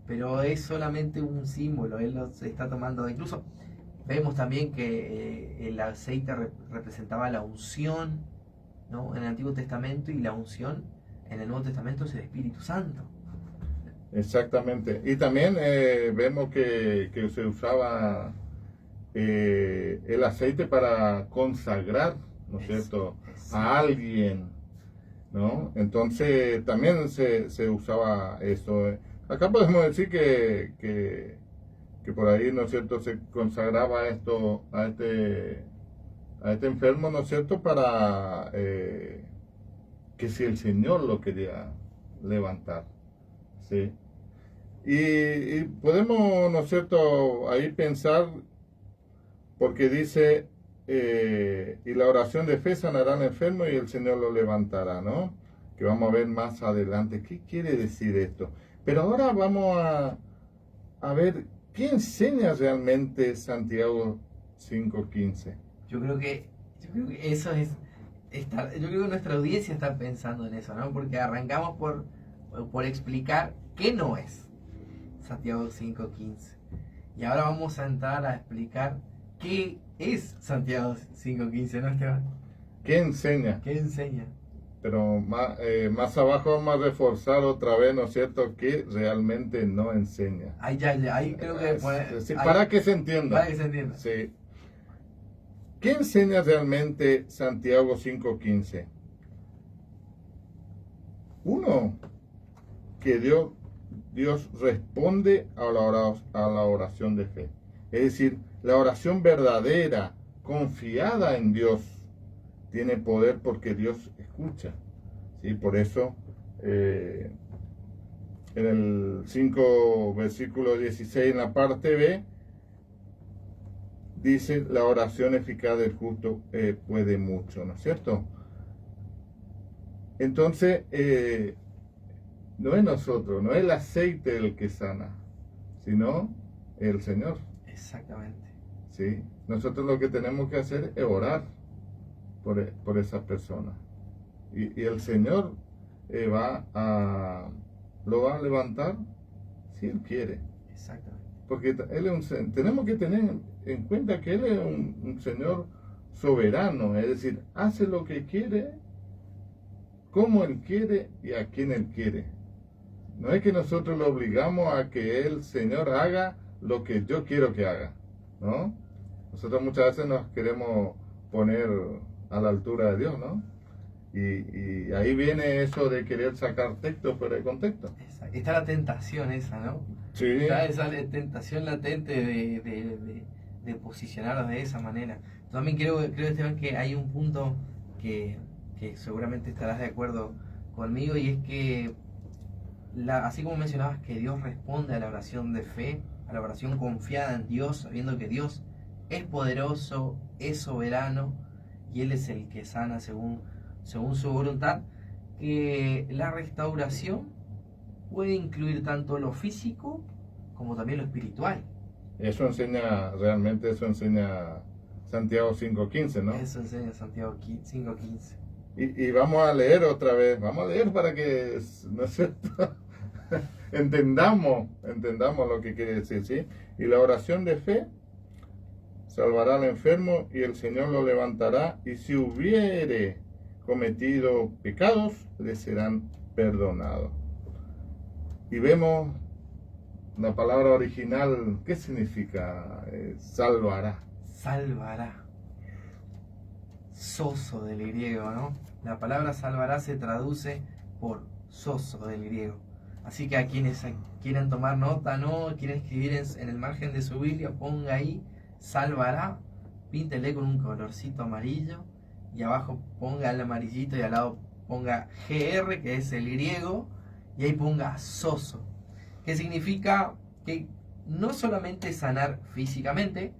pero es solamente un símbolo. Él lo está tomando. Incluso vemos también que el aceite representaba la unción, ¿no? En el Antiguo Testamento, y la unción en el Nuevo Testamento es el Espíritu Santo. Exactamente. Y también vemos que se usaba el aceite para consagrar, ¿no es cierto?, a alguien, ¿no? Entonces también se usaba eso. Acá podemos decir que por ahí, ¿no es cierto?, se consagraba a este enfermo, ¿no es cierto?, para que si el Señor lo quería levantar, ¿sí? Y podemos, ¿no es cierto?, ahí pensar, porque dice, y la oración de fe sanará al enfermo y el Señor lo levantará, ¿no? Que vamos a ver más adelante qué quiere decir esto. Pero ahora vamos a ver qué enseña realmente Santiago 5:15. Yo creo que eso es... yo creo que nuestra audiencia está pensando en eso, ¿no? Porque arrancamos por explicar qué no es Santiago 5:15. Y ahora vamos a entrar a explicar qué es Santiago 5:15, ¿no, Esteban? ¿Qué enseña? ¿Qué enseña? Pero más abajo vamos a reforzar otra vez, ¿no es cierto?, que realmente no enseña. Ahí creo que... Sí, para que se entienda. Para que se entienda. Sí. ¿Qué enseña realmente Santiago 5:15? Uno, que Dios responde a la oración de fe. Es decir, la oración verdadera, confiada en Dios, tiene poder porque Dios escucha. ¿Sí? Por eso, en el 5, versículo 16, en la parte B, dice, la oración eficaz del justo puede mucho, ¿no es cierto? Entonces, no es nosotros, no es el aceite el que sana, sino el Señor. Exactamente. ¿Sí? Nosotros lo que tenemos que hacer es orar por esas personas. Y el Señor lo va a levantar si Él quiere. Exactamente. Porque Él es tenemos que tener en cuenta que Él es un Señor soberano, es decir, hace lo que quiere, como Él quiere y a quien Él quiere. No es que nosotros lo obligamos a que el Señor haga lo que yo quiero que haga, ¿no? Nosotros muchas veces nos queremos poner a la altura de Dios, ¿no? Y ahí viene eso de querer sacar texto fuera de contexto. Está la tentación esa, ¿no? Sí. Está esa tentación latente de posicionarlos de esa manera. Yo también creo, Esteban, que hay un punto que seguramente estarás de acuerdo conmigo, y es que así como mencionabas que Dios responde a la oración de fe, a la oración confiada en Dios, sabiendo que Dios es poderoso, es soberano, y Él es el que sana según su voluntad, que la restauración puede incluir tanto lo físico como también lo espiritual. Eso enseña Santiago 5:15, ¿no? Eso enseña Santiago 5:15. Y vamos a leer otra vez, vamos a leer para que, ¿no es cierto?, entendamos lo que quiere decir, ¿sí? Y la oración de fe salvará al enfermo y el Señor lo levantará, y si hubiere cometido pecados, les serán perdonados. Y vemos la palabra original, ¿qué significa? Salvará. Salvará. Soso del griego, ¿no? La palabra salvará se traduce por soso del griego. Así que a quienes quieran tomar nota, ¿no? Quieren escribir en el margen de su Biblia, ponga ahí salvará, píntele con un colorcito amarillo y abajo ponga el amarillito y al lado ponga GR, que es el griego, y ahí ponga soso, que significa que no solamente sanar físicamente,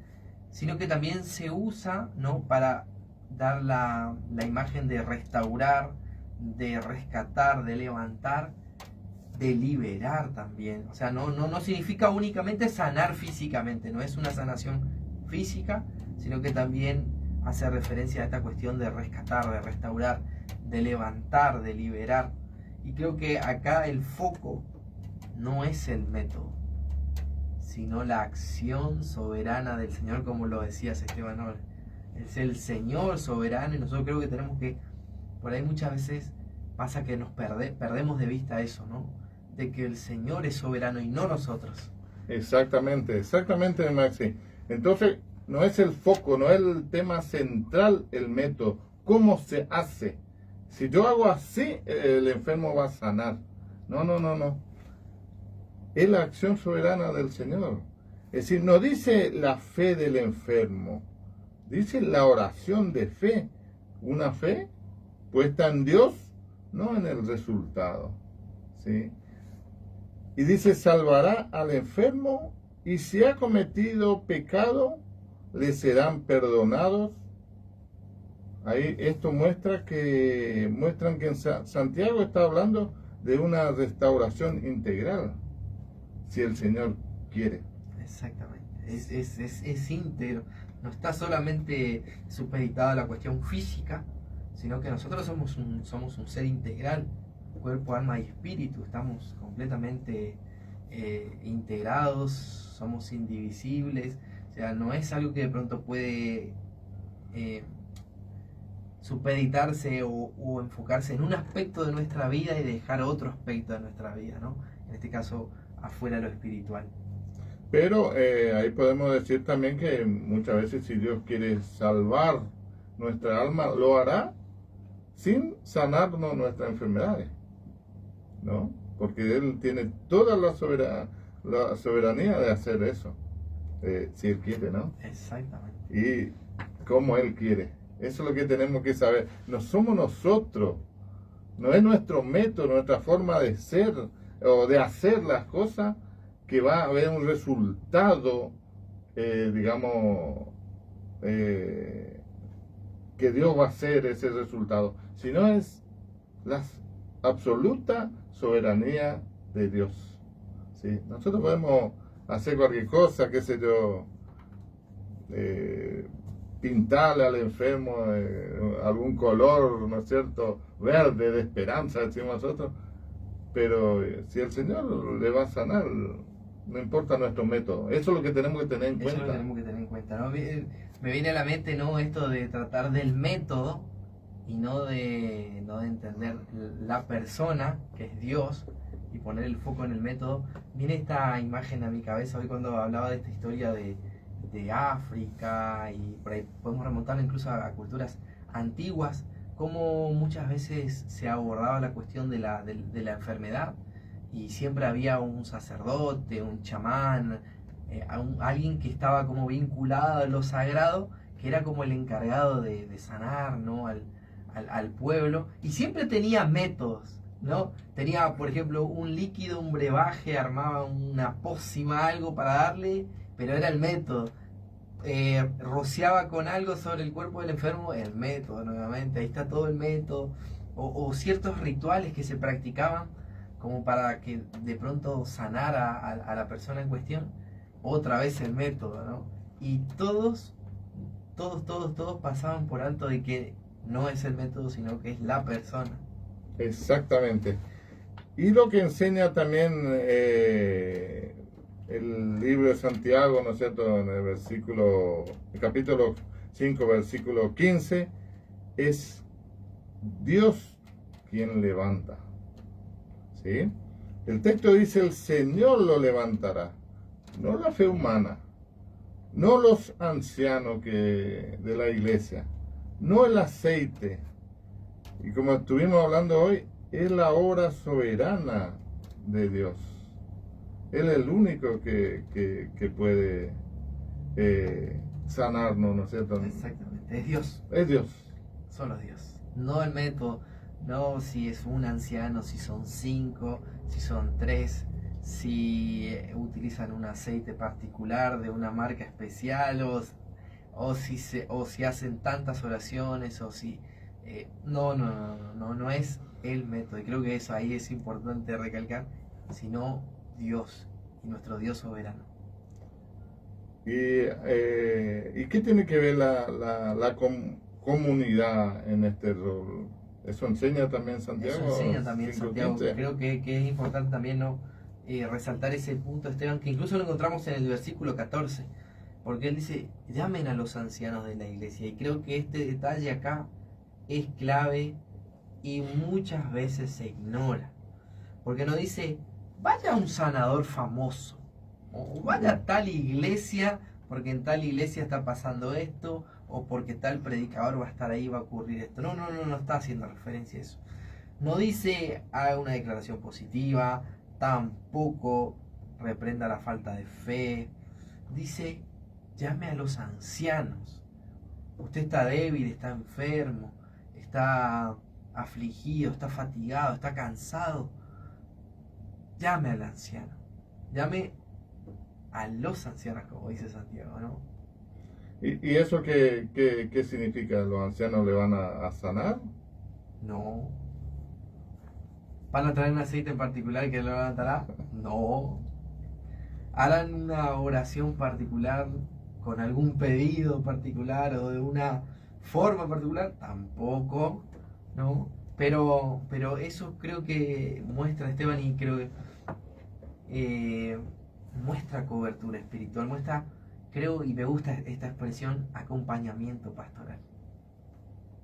sino que también se usa, ¿no?, para dar la imagen de restaurar, de rescatar, de levantar, de liberar también. O sea, no significa únicamente sanar físicamente, no es una sanación física, sino que también hace referencia a esta cuestión de rescatar, de restaurar, de levantar, de liberar. Y creo que acá el foco no es el método, sino la acción soberana del Señor, como lo decías, Esteban. ¿No? Es el Señor soberano y nosotros creo que tenemos que, por ahí muchas veces pasa que nos perdemos de vista eso, ¿no? De que el Señor es soberano y no nosotros. Exactamente, Maxi. Entonces, no es el foco, no es el tema central el método. ¿Cómo se hace? Si yo hago así, el enfermo va a sanar. No. Es la acción soberana del Señor. Es decir, no dice la fe del enfermo, dice la oración de fe. Una fe puesta en Dios, no en el resultado. ¿Sí? Y dice, salvará al enfermo, y si ha cometido pecado, le serán perdonados. Ahí esto muestran que en Santiago está hablando de una restauración integral, si el Señor quiere. Exactamente, es íntegro, no está solamente supeditado a la cuestión física, sino que nosotros somos un ser integral, cuerpo, alma y espíritu, estamos completamente integrados, somos indivisibles. O sea, no es algo que de pronto puede supeditarse o enfocarse en un aspecto de nuestra vida y dejar otro aspecto de nuestra vida, ¿no? En este caso, afuera lo espiritual. Pero ahí podemos decir también que muchas veces, si Dios quiere salvar nuestra alma, lo hará sin sanarnos nuestras enfermedades, ¿no? Porque Él tiene toda la soberanía de hacer eso, si Él quiere, ¿no? Exactamente. Y como Él quiere. Eso es lo que tenemos que saber. No somos nosotros, no es nuestro método, nuestra forma de ser o de hacer las cosas que va a haber un resultado, que Dios va a hacer ese resultado, sino es la absoluta soberanía de Dios. ¿Sí? Nosotros podemos hacer cualquier cosa, qué sé yo, pintarle al enfermo algún color, ¿no es cierto?, verde de esperanza, decimos nosotros, pero si el Señor le va a sanar, no importa nuestro método. Eso es lo que tenemos que tener en cuenta. Eso es lo que tenemos que tener en cuenta, ¿no? Me viene a la mente, ¿no?, esto de tratar del método y no de entender la persona, que es Dios, y poner el foco en el método. Viene esta imagen a mi cabeza hoy cuando hablaba de esta historia de África, y por ahí podemos remontar incluso a culturas antiguas, como muchas veces se abordaba la cuestión de la enfermedad, y siempre había un sacerdote, un chamán, alguien que estaba como vinculado a lo sagrado, que era como el encargado de sanar, ¿no?, al pueblo, y siempre tenía métodos, ¿no? Tenía, por ejemplo, un líquido, un brebaje, armaba una pócima, algo para darle, pero era el método. Rociaba con algo sobre el cuerpo del enfermo, el método nuevamente, ahí está todo el método, o ciertos rituales que se practicaban como para que de pronto sanara a la persona en cuestión, otra vez el método, ¿no? Y todos pasaban por alto de que no es el método, sino que es la persona. Exactamente. Y lo que enseña también el libro de Santiago, ¿no es cierto?, en el capítulo 5, versículo 15, es Dios quien levanta. ¿Sí? El texto dice, el Señor lo levantará, no la fe humana, no los ancianos de la iglesia, no el aceite. Y como estuvimos hablando hoy, es la obra soberana de Dios. Él es el único que puede sanarnos, ¿no es cierto? Exactamente, es Dios. Es Dios. Solo Dios. No el método, no si es un anciano, si son 5, si son 3, si utilizan un aceite particular de una marca especial o si hacen tantas oraciones o si... no es el método. Y creo que eso ahí es importante recalcar, sino Dios y nuestro Dios soberano. ¿Y qué tiene que ver la comunidad en este rol? ¿Eso enseña también Santiago? Eso enseña también 5:15. Santiago. Creo que es importante también resaltar ese punto, Esteban, que incluso lo encontramos en el versículo 14, porque él dice, llamen a los ancianos de la iglesia. Y creo que este detalle acá es clave y muchas veces se ignora, porque no dice, vaya un sanador famoso, o vaya a tal iglesia, porque en tal iglesia está pasando esto, o porque tal predicador va a estar ahí, va a ocurrir esto. No está haciendo referencia a eso. No dice haga una declaración positiva, tampoco reprenda la falta de fe. Dice, llame a los ancianos. Usted está débil, está enfermo, está afligido, está fatigado, está cansado. Llame al anciano. Llame a los ancianos, como dice Santiago, ¿no? ¿Y eso qué significa? ¿Los ancianos le van a sanar? No. ¿Van a traer un aceite en particular que lo levantará? No. ¿Harán una oración particular con algún pedido particular o de una forma particular? Tampoco, ¿no? Pero eso creo que muestra, Esteban, y creo que muestra cobertura espiritual, muestra, creo, y me gusta esta expresión, acompañamiento pastoral.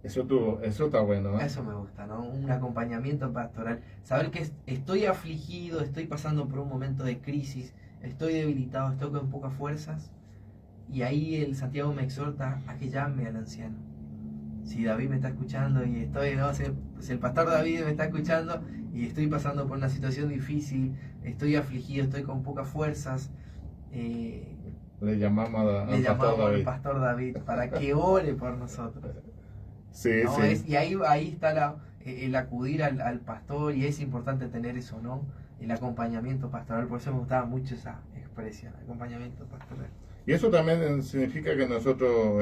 Eso está bueno, ¿eh? Eso me gusta, ¿no? Un acompañamiento pastoral. Saber que estoy afligido, estoy pasando por un momento de crisis, estoy debilitado, estoy con pocas fuerzas. Y ahí el Santiago me exhorta a que llame al anciano. Si David me está escuchando y estoy, ¿no? Si el pastor David me está escuchando y estoy pasando por una situación difícil, estoy afligido, estoy con pocas fuerzas, le llamamos al pastor David para que ore por nosotros. Sí, ¿No? sí. Y ahí está el acudir al pastor, y es importante tener eso, ¿no? El acompañamiento pastoral. Por eso me gustaba mucho esa expresión, acompañamiento pastoral. Y eso también significa que nosotros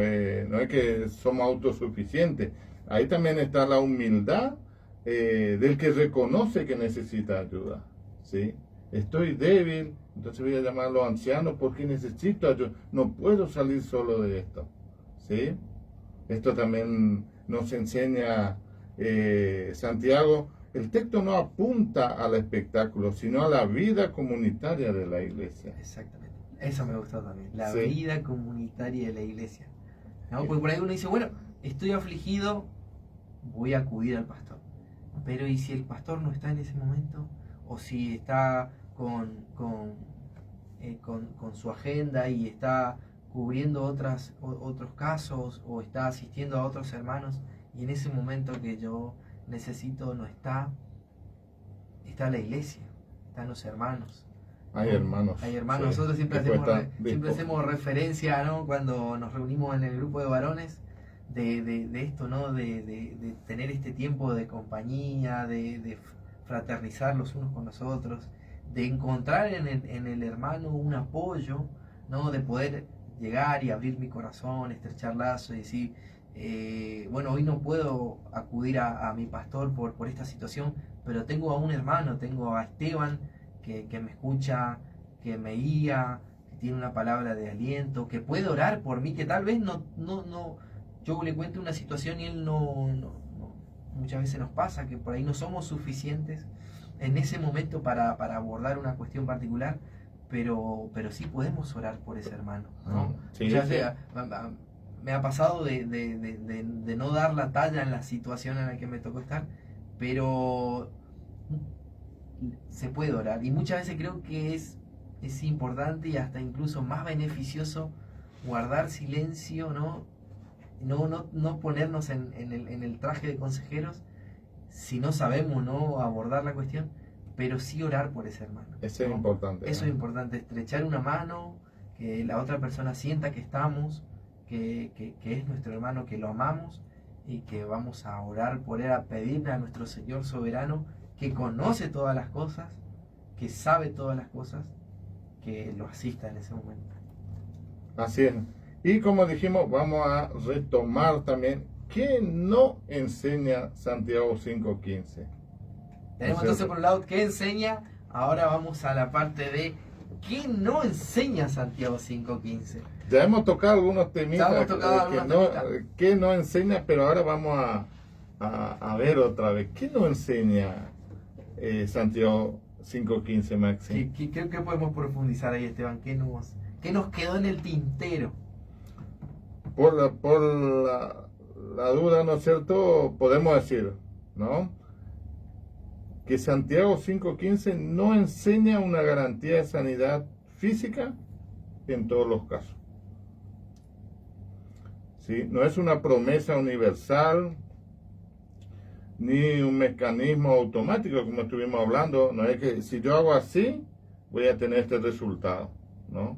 no es que somos autosuficientes. Ahí también está la humildad del que reconoce que necesita ayuda. ¿Sí? Estoy débil, entonces voy a llamar a los ancianos porque necesito ayuda. No puedo salir solo de esto. ¿Sí? Esto también nos enseña Santiago. El texto no apunta al espectáculo, sino a la vida comunitaria de la iglesia. Exactamente. Eso me gustó también. La Sí. vida comunitaria de la iglesia. ¿No? Porque por ahí uno dice, bueno, estoy afligido, voy a acudir al pastor. Pero ¿y si el pastor no está en ese momento? O si está con su agenda y está cubriendo otros casos, o está asistiendo a otros hermanos, y en ese momento que yo necesito no está la iglesia, están los hermanos. Hay hermanos. Hay hermanos. Sí, Nosotros siempre después hacemos referencia, ¿no? Cuando nos reunimos en el grupo de varones, de esto, ¿no? De tener este tiempo de compañía, de fraternizar los unos con los otros, de encontrar en el hermano un apoyo, ¿no? De poder llegar y abrir mi corazón, estrechar lazos y decir, bueno, hoy no puedo acudir a mi pastor por esta situación, pero tengo a un hermano, tengo a Esteban que me escucha, que me guía, que tiene una palabra de aliento, que puede orar por mí, que tal vez no yo le cuento una situación y él no, muchas veces nos pasa que por ahí no somos suficientes en ese momento para abordar una cuestión particular, pero sí podemos orar por ese hermano, ¿no? Sí, Ya sí. sea, me ha pasado de no dar la talla en la situación en la que me tocó estar, pero se puede orar. Y muchas veces creo que es importante y hasta incluso más beneficioso guardar silencio, ¿no? No ponernos en el traje de consejeros si no sabemos, ¿no?, abordar la cuestión, pero sí orar por ese hermano. Eso es ¿no? importante. Eso es importante, estrechar una mano, que la otra persona sienta que estamos, que es nuestro hermano, que lo amamos y que vamos a orar por él, a pedirle a nuestro Señor soberano, que conoce todas las cosas, que sabe todas las cosas, que lo asista en ese momento. Así es. Y como dijimos, vamos a retomar también qué no enseña Santiago 5:15. Tenemos entonces por un lado qué enseña, ahora vamos a la parte de qué no enseña Santiago 5:15. Ya hemos tocado algunos temitas temitas. que no enseña, pero ahora vamos a ver otra vez. ¿Qué no enseña Santiago 5:15, Maxi? ¿Qué podemos profundizar ahí, Esteban? ¿Qué nos quedó en el tintero? Por la duda, ¿no es cierto? Podemos decir, ¿no?, que Santiago 5:15 no enseña una garantía de sanidad física en todos los casos. ¿Sí? No es una promesa universal, ni un mecanismo automático, como estuvimos hablando. No es que si yo hago así, voy a tener este resultado, ¿no?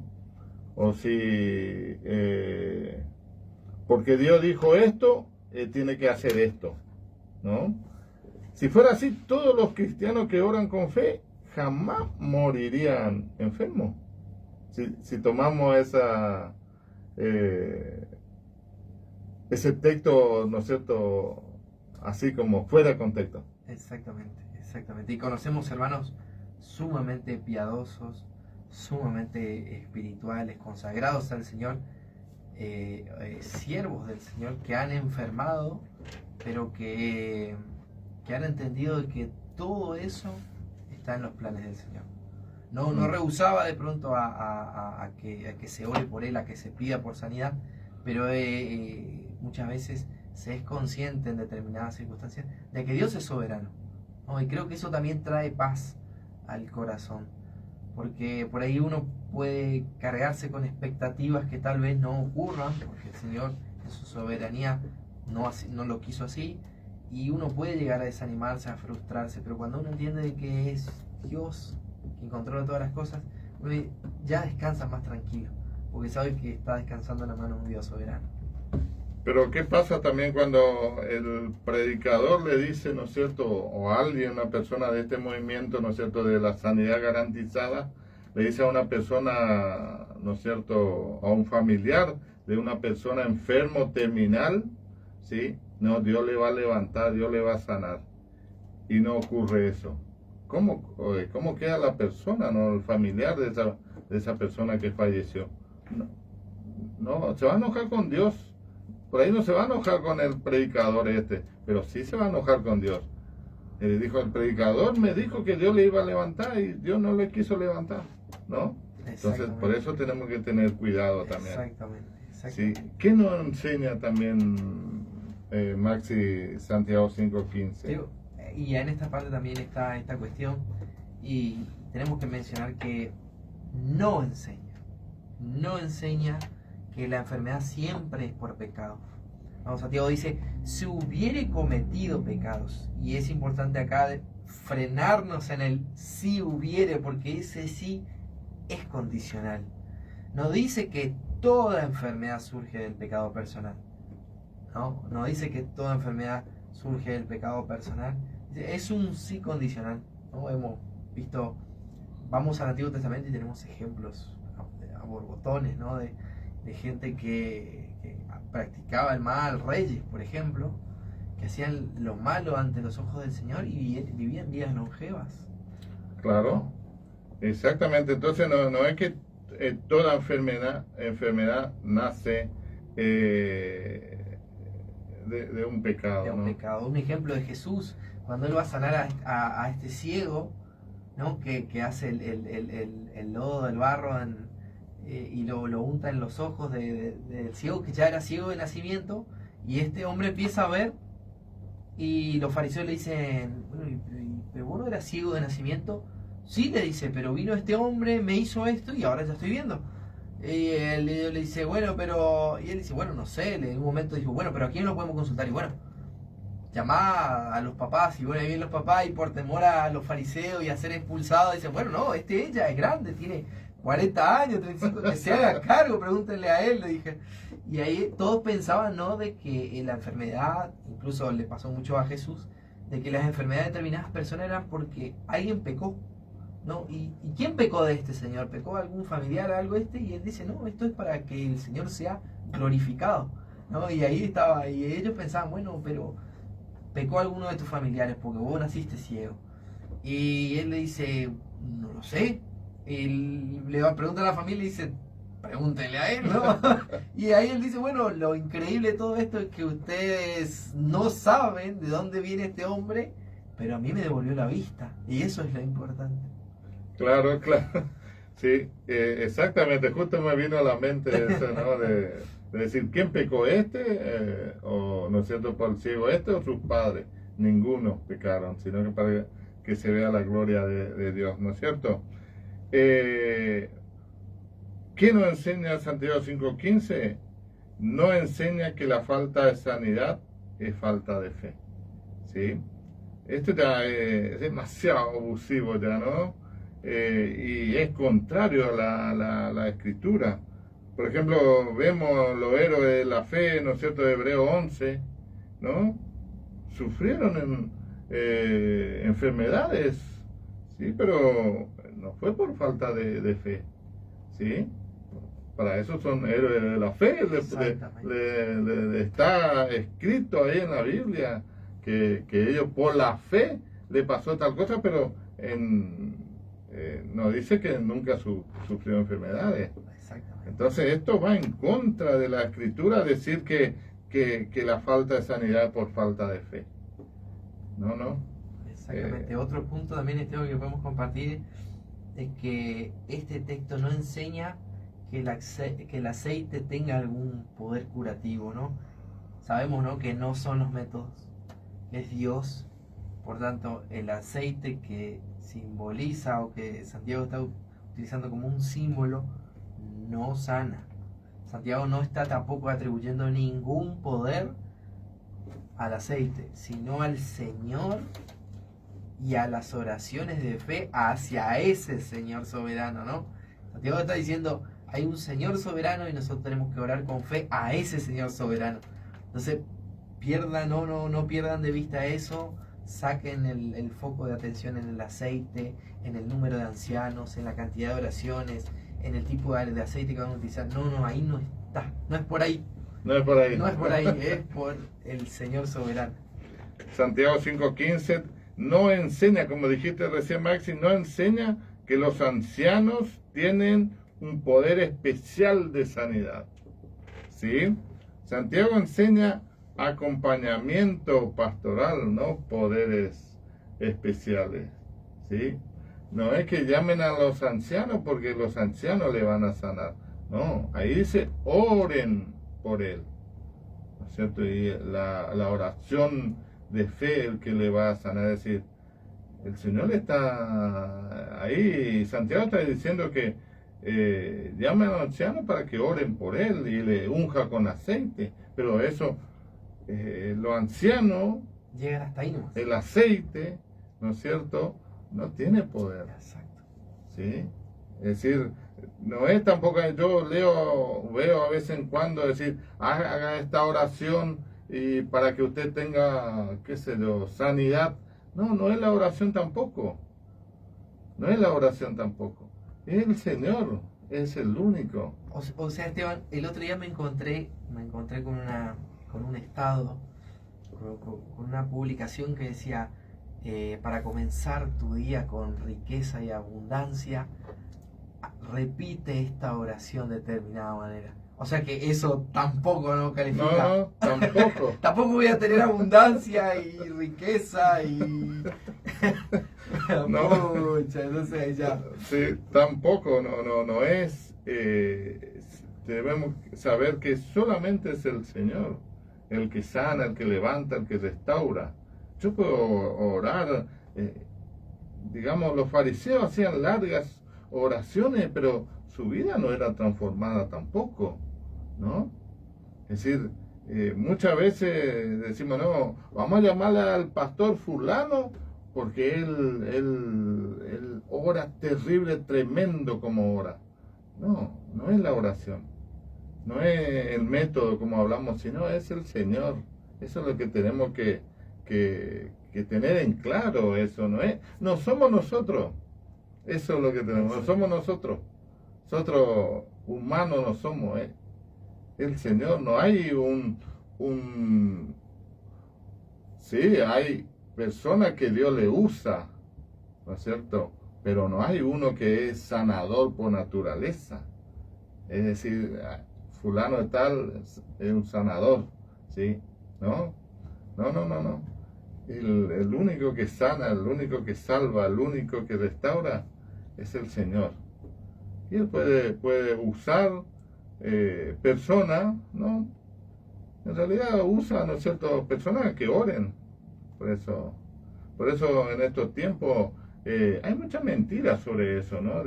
O si, porque Dios dijo esto, tiene que hacer esto, ¿no? Si fuera así, todos los cristianos que oran con fe jamás morirían enfermos. Si tomamos ese texto, ¿no es cierto?, así como fuera de contexto. Exactamente. Y conocemos hermanos sumamente piadosos, sumamente espirituales, consagrados al Señor, siervos del Señor que han enfermado, pero que han entendido que todo eso está en los planes del Señor. No rehusaba de pronto a que se ore por él, a que se pida por sanidad, pero muchas veces se es consciente en determinadas circunstancias de que Dios es soberano, ¿no? Y creo que eso también trae paz al corazón, porque por ahí uno puede cargarse con expectativas que tal vez no ocurran, porque el Señor en su soberanía no lo quiso así, y uno puede llegar a desanimarse, a frustrarse, pero cuando uno entiende de que es Dios quien controla todas las cosas, uno ya descansa más tranquilo, porque sabe que está descansando en la mano de un Dios soberano. Pero ¿qué pasa también cuando el predicador le dice, ¿no es cierto?, o alguien, una persona de este movimiento, ¿no es cierto?, de la sanidad garantizada, le dice a una persona, ¿no es cierto?, a un familiar de una persona enfermo terminal, ¿sí?, no, Dios le va a levantar, Dios le va a sanar, y no ocurre eso? ¿Cómo queda la persona, no, el familiar de esa persona que falleció? No, se va a enojar con Dios. Por ahí no se va a enojar con el predicador pero sí se va a enojar con Dios. Dijo, el predicador me dijo que Dios le iba a levantar y Dios no le quiso levantar, ¿no? Entonces, por eso tenemos que tener cuidado también. Exactamente. ¿Sí? ¿Qué nos enseña también Maxi Santiago 5:15? Y en esta parte también está esta cuestión, y tenemos que mencionar que no enseña que la enfermedad siempre es por pecado. Santiago dice, si hubiere cometido pecados, y es importante acá frenarnos en el si hubiere, porque ese sí es condicional. No dice que toda enfermedad surge del pecado personal, no dice que toda enfermedad surge del pecado personal, es un sí condicional, ¿no? Hemos visto, vamos al Antiguo Testamento y tenemos ejemplos a borbotones, ¿no?, de gente que practicaba el mal, reyes, por ejemplo, que hacían lo malo ante los ojos del Señor y vivían vidas longevas. Claro, exactamente. Entonces no es que toda enfermedad nace de un pecado. De un pecado. Un ejemplo de Jesús, cuando él va a sanar a este ciego, ¿no?, que hace el lodo, el barro y lo unta en los ojos del ciego, que ya era ciego de nacimiento, y este hombre empieza a ver, y los fariseos le dicen, bueno, ¿pero vos no eras ciego de nacimiento? Sí, le dice, pero vino este hombre, me hizo esto y ahora ya estoy viendo. Y él le dice, bueno, pero... Y él dice, bueno, no sé, en un momento dijo, bueno, pero ¿a quién lo podemos consultar? Y bueno, llamá a los papás, y bueno, ahí vienen los papás, y por temor a los fariseos y a ser expulsados, dice, bueno, no, ella es grande, tiene 40 años, 35, que se haga cargo, pregúntenle a él, le dije. Y ahí todos pensaban, ¿no?, de que la enfermedad, incluso le pasó mucho a Jesús, de que las enfermedades de determinadas personas eran porque alguien pecó, ¿no? ¿Y quién pecó de este señor? ¿Pecó algún familiar, algo este? Y él dice, no, esto es para que el Señor sea glorificado, ¿no? Y ahí estaba, y ellos pensaban, bueno, pero pecó alguno de tus familiares porque vos naciste ciego. Y él le dice, no lo sé. Él le va a preguntar a la familia y dice, pregúntenle a él, ¿no? Y ahí él dice, bueno, lo increíble de todo esto es que ustedes no saben de dónde viene este hombre, pero a mí me devolvió la vista. Y eso es lo importante. Claro, claro. Sí, exactamente. Justo me vino a la mente eso, ¿no? De decir, ¿quién pecó o, ¿no es cierto?, por el ciego o sus padres. Ninguno pecaron, sino que para que se vea la gloria de Dios, ¿no es cierto? ¿Qué nos enseña Santiago 5:15? No enseña que la falta de sanidad es falta de fe, ¿sí? Esto ya es demasiado abusivo ya, ¿no? Y es contrario a la Escritura. Por ejemplo, vemos los héroes de la fe, ¿no es cierto?, de Hebreo 11, ¿no? Sufrieron enfermedades, ¿sí? Pero no fue por falta de fe, ¿sí? Para eso son héroes de la fe. Está escrito ahí en la Biblia que ellos por la fe le pasó tal cosa, pero no dice que nunca sufrió enfermedades. Entonces esto va en contra de la Escritura, decir que la falta de sanidad es por falta de fe. No. Exactamente. Otro punto también que podemos compartir es que este texto no enseña que el aceite tenga algún poder curativo, ¿no? Sabemos, ¿no?, que no son los métodos, es Dios. Por tanto, el aceite que simboliza o que Santiago está utilizando como un símbolo no sana. Santiago no está tampoco atribuyendo ningún poder al aceite, sino al Señor y a las oraciones de fe hacia ese Señor soberano, ¿no? Santiago está diciendo, hay un Señor soberano y nosotros tenemos que orar con fe a ese Señor soberano. Entonces, no pierdan de vista eso. Saquen el foco de atención en el aceite, en el número de ancianos, en la cantidad de oraciones, en el tipo de aceite que van a utilizar. No, ahí no está. No es por ahí. No es por ahí. No es por ahí, es por el Señor soberano. Santiago 5:15 no enseña, como dijiste recién, Maxi, no enseña que los ancianos tienen un poder especial de sanidad, ¿sí? Santiago enseña acompañamiento pastoral, no poderes especiales, ¿sí? No es que llamen a los ancianos porque los ancianos le van a sanar. No, ahí dice oren por él, ¿no es cierto? Y la oración de fe el que le va a sanar, es decir, el Señor está ahí. Santiago está diciendo que llamen a los ancianos para que oren por él y le unja con aceite, pero eso, los ancianos, llegan hasta ahí nomás. El aceite, ¿no es cierto?, no tiene poder. Exacto. ¿Sí? Es decir, no es tampoco, yo veo a vez en cuando decir, haga esta oración y para que usted tenga, qué sé yo, sanidad. No es la oración tampoco. No es la oración tampoco. Es el Señor, es el único. O sea, Esteban, el otro día me encontré con un estado, con una publicación que decía, para comenzar tu día con riqueza y abundancia, repite esta oración de determinada manera. O sea que eso tampoco no califica. No, tampoco. Tampoco voy a tener abundancia y riqueza y... No. Pucha, entonces ya. Sí, tampoco, no es debemos saber que solamente es el Señor el que sana, el que levanta, el que restaura. Yo puedo orar, digamos, los fariseos hacían largas oraciones, pero su vida no era transformada tampoco, ¿no? Es decir, muchas veces decimos, no, vamos a llamarle al pastor fulano porque él ora terrible, tremendo como ora. No, no es la oración, no es el método como hablamos, sino es el Señor. Eso es lo que tenemos que tener en claro, eso no somos nosotros, eso es lo que tenemos, no somos nosotros humanos no somos, el Señor. No hay sí, hay personas que Dios le usa, ¿no es cierto? Pero no hay uno que es sanador por naturaleza. Es decir, fulano de tal es un sanador, ¿sí? ¿No? No. El único que sana, el único que salva, el único que restaura es el Señor. Y Él puede usar personas, ¿no? En realidad usa, ¿no es cierto?, personas que oren. Por eso en estos tiempos hay muchas mentiras sobre eso, ¿no?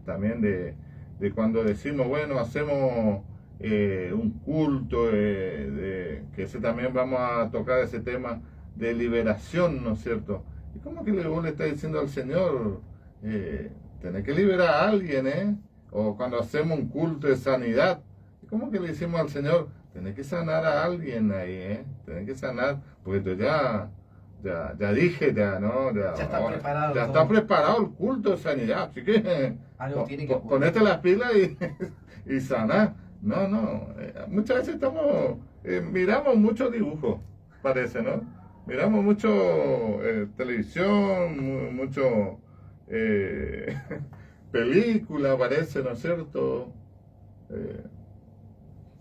También de cuando decimos, bueno, hacemos un culto, que ese también vamos a tocar ese tema de liberación, ¿no es cierto? ¿Y cómo que vos le está diciendo al Señor, tenés que liberar a alguien, o cuando hacemos un culto de sanidad, ¿cómo que le decimos al Señor, tenés que sanar a alguien ahí, tenés que sanar, porque tú ya dije, ¿no? Ya está preparado. Ya está preparado el culto de sanidad, así que algo tiene que ponete las pilas y sanar. No, muchas veces miramos mucho dibujo, parece, ¿no? Miramos mucho televisión, mucho película, parece, ¿no es cierto?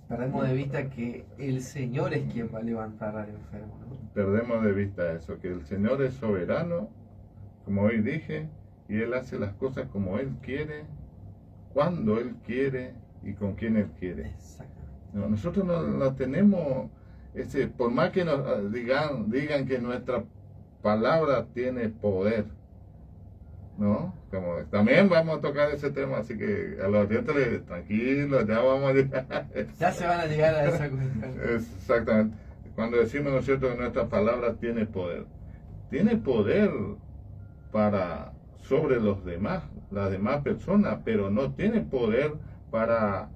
Perdemos de vista que el Señor es quien va a levantar al enfermo, ¿no? Perdemos de vista eso, que el Señor es soberano, como hoy dije, y Él hace las cosas como Él quiere, cuando Él quiere y con quien Él quiere. Exactamente. No, nosotros no tenemos, por más que nos digan que nuestra palabra tiene poder, ¿no? Como también vamos a tocar ese tema, así que a los oyentes tranquilos, ya vamos a llegar. Ya se van a llegar a esa cuestión. Exactamente. Cuando decimos, ¿no es cierto?, que nuestra palabra tiene poder sobre los demás, las demás personas, pero no tiene poder para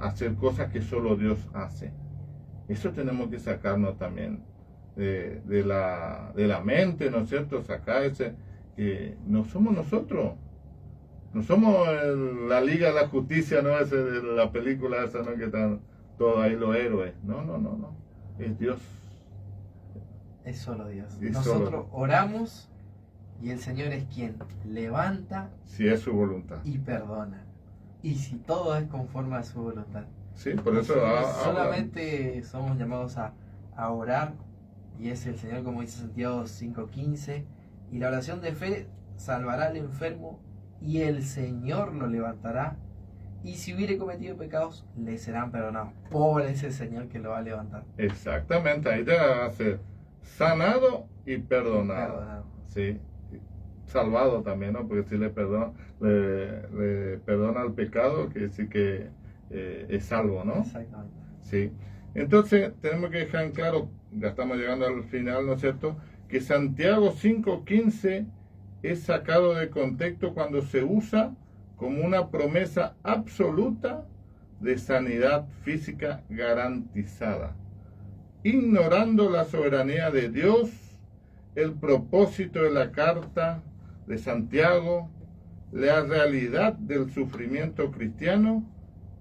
hacer cosas que solo Dios hace. Eso tenemos que sacarnos también de la mente, ¿no es cierto? Sacar que no somos nosotros, no somos la Liga de la Justicia, ¿no? De la película esa, ¿no? Que están todos ahí los héroes. No. Es Dios. Es solo Dios. Y Nosotros oramos y el Señor es quien levanta, si es su voluntad, y perdona. Y si todo es conforme a su voluntad. Sí, por eso solamente somos llamados a orar, y es el Señor, como dice Santiago 5:15, y la oración de fe salvará al enfermo y el Señor lo levantará, y si hubiere cometido pecados le serán perdonados. Pobre ese Señor que lo va a levantar. Exactamente, ahí te va a ser sanado y perdonado. Sí, salvado también, ¿no? Porque si le perdona el pecado, que sí que es salvo, ¿no? Exactamente. Sí. Entonces tenemos que dejar en claro, ya estamos llegando al final, ¿no es cierto?, que Santiago 5:15 es sacado de contexto cuando se usa como una promesa absoluta de sanidad física garantizada, ignorando la soberanía de Dios, el propósito de la carta de Santiago, la realidad del sufrimiento cristiano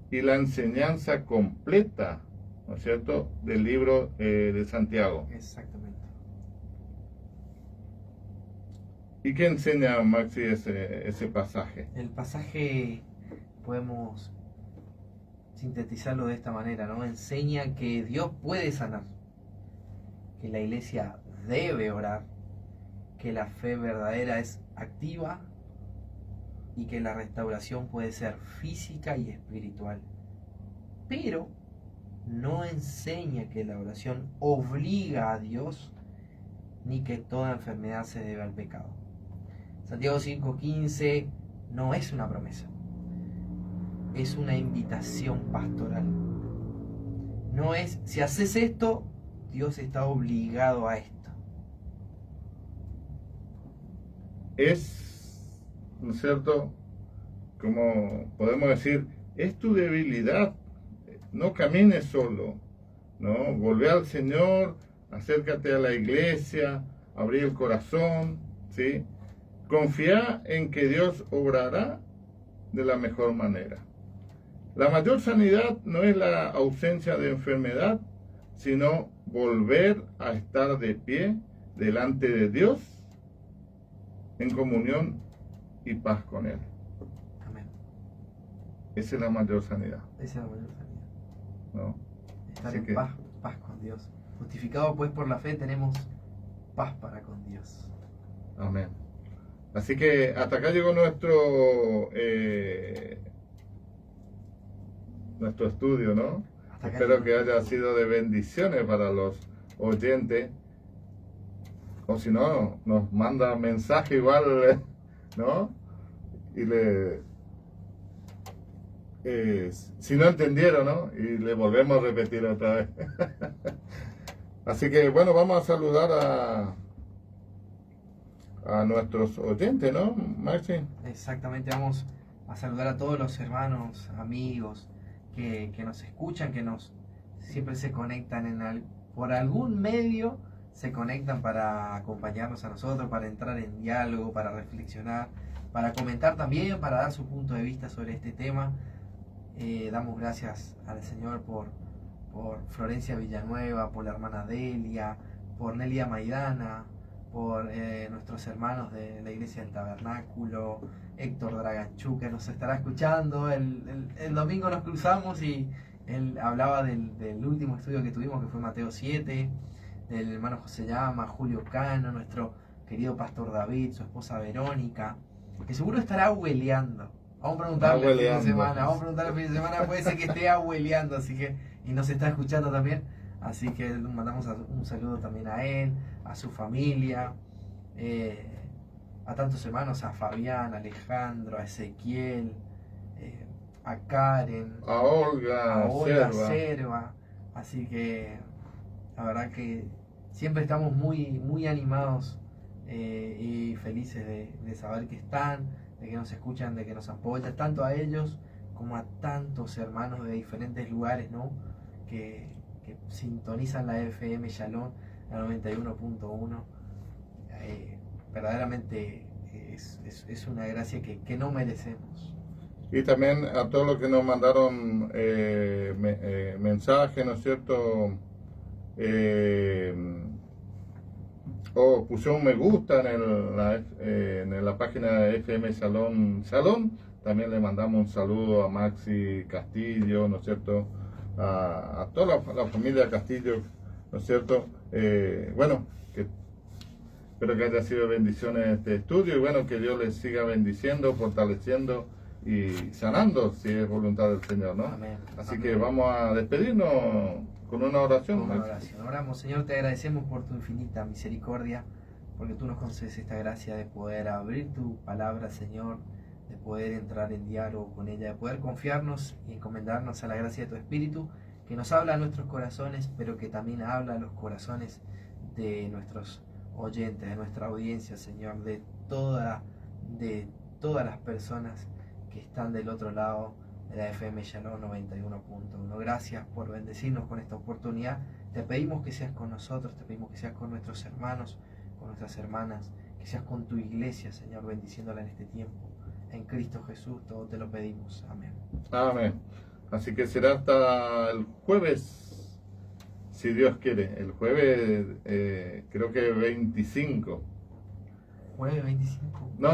y la enseñanza completa, ¿no es cierto?, del libro de Santiago. Exactamente. ¿Y qué enseña, Maxi, ese pasaje? El pasaje podemos sintetizarlo de esta manera, ¿no? Enseña que Dios puede sanar, que la iglesia debe orar, que la fe verdadera es activa y que la restauración puede ser física y espiritual. Pero no enseña que la oración obliga a Dios ni que toda enfermedad se debe al pecado. Santiago 5:15 no es una promesa, es una invitación pastoral. No es, si haces esto, Dios está obligado a esto. Es, ¿no es cierto?, como podemos decir, es tu debilidad. No camines solo, ¿no? Volvé al Señor, acércate a la iglesia, abrí el corazón, ¿sí? Confía en que Dios obrará de la mejor manera. La mayor sanidad no es la ausencia de enfermedad, sino volver a estar de pie delante de Dios en comunión y paz con Él. Amén. Esa es la mayor sanidad, Esa es la mayor sanidad. ¿no? Estar Así en que, paz con Dios. Justificado pues por la fe tenemos paz para con Dios. amén. Así que hasta acá llegó nuestro estudio, ¿no? Hasta acá Espero llegó. que haya sido de bendiciones para los oyentes. O si no, nos manda mensaje igual, ¿no? Y si no entendieron, ¿no? Y le volvemos a repetir otra vez. Así que bueno, vamos a saludar a nuestros oyentes, ¿no, Maxi? Exactamente, vamos a saludar a todos los hermanos, amigos que nos escuchan, siempre se conectan por algún medio, se conectan para acompañarnos a nosotros, para entrar en diálogo, para reflexionar, para comentar también, para dar su punto de vista sobre este tema. Damos gracias al Señor por Florencia Villanueva, por la hermana Delia, por Nelia Maidana, por nuestros hermanos de la Iglesia del Tabernáculo, Héctor Draganchú, que nos estará escuchando. El domingo nos cruzamos y él hablaba del último estudio que tuvimos, que fue Mateo 7, del hermano José Llama, Julio Cano, nuestro querido pastor David, su esposa Verónica, que seguro estará abueleando. Vamos a preguntarle el fin de semana, puede ser que esté abueleando, así que, y nos está escuchando también, así que mandamos un saludo también a él, a su familia, a tantos hermanos, a Fabián, a Alejandro, a Ezequiel, a Karen, A Olga Serva. Así que la verdad que siempre estamos muy animados y felices de saber que están, de que nos escuchan, de que nos apoyan, tanto a ellos como a tantos hermanos de diferentes lugares, ¿no? que sintonizan la FM Shalom, la 91.1. Verdaderamente es una gracia que no merecemos. Y también a todos los que nos mandaron mensajes, ¿no es cierto? O pusieron me gusta en la página de FM Salón. También le mandamos un saludo a Maxi Castillo, ¿no es cierto? A toda la familia Castillo, ¿no es cierto? Bueno, espero que haya sido bendiciones este estudio y bueno, que Dios les siga bendiciendo, fortaleciendo y sanando si es voluntad del Señor, ¿no? Amén. Así Amén. que vamos a despedirnos con una oración. Con una oración. Oramos, Señor, te agradecemos por tu infinita misericordia, porque tú nos concedes esta gracia de poder abrir tu palabra, Señor, de poder entrar en diálogo con ella, de poder confiarnos y encomendarnos a la gracia de tu Espíritu, que nos habla a nuestros corazones, pero que también habla a los corazones de nuestros oyentes, de nuestra audiencia, Señor, de todas las personas que están del otro lado de la FM Shalom 91.1. Gracias por bendecirnos con esta oportunidad. Te pedimos que seas con nosotros, te pedimos que seas con nuestros hermanos, con nuestras hermanas, que seas con tu iglesia, Señor, bendiciéndola en este tiempo. En Cristo Jesús todo te lo pedimos. Amén. Amén. Así que será hasta el jueves, si Dios quiere. El jueves creo que 25. ¿Jueves 25? No,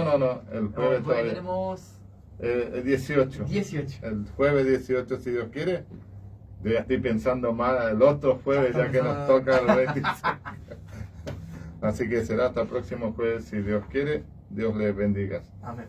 el jueves todavía. Tenemos 18. 18. El jueves 18, si Dios quiere. Yo ya estoy pensando más el otro jueves, ya que nos toca el 25. Así que será hasta el próximo jueves, si Dios quiere. Dios les bendiga. Amén.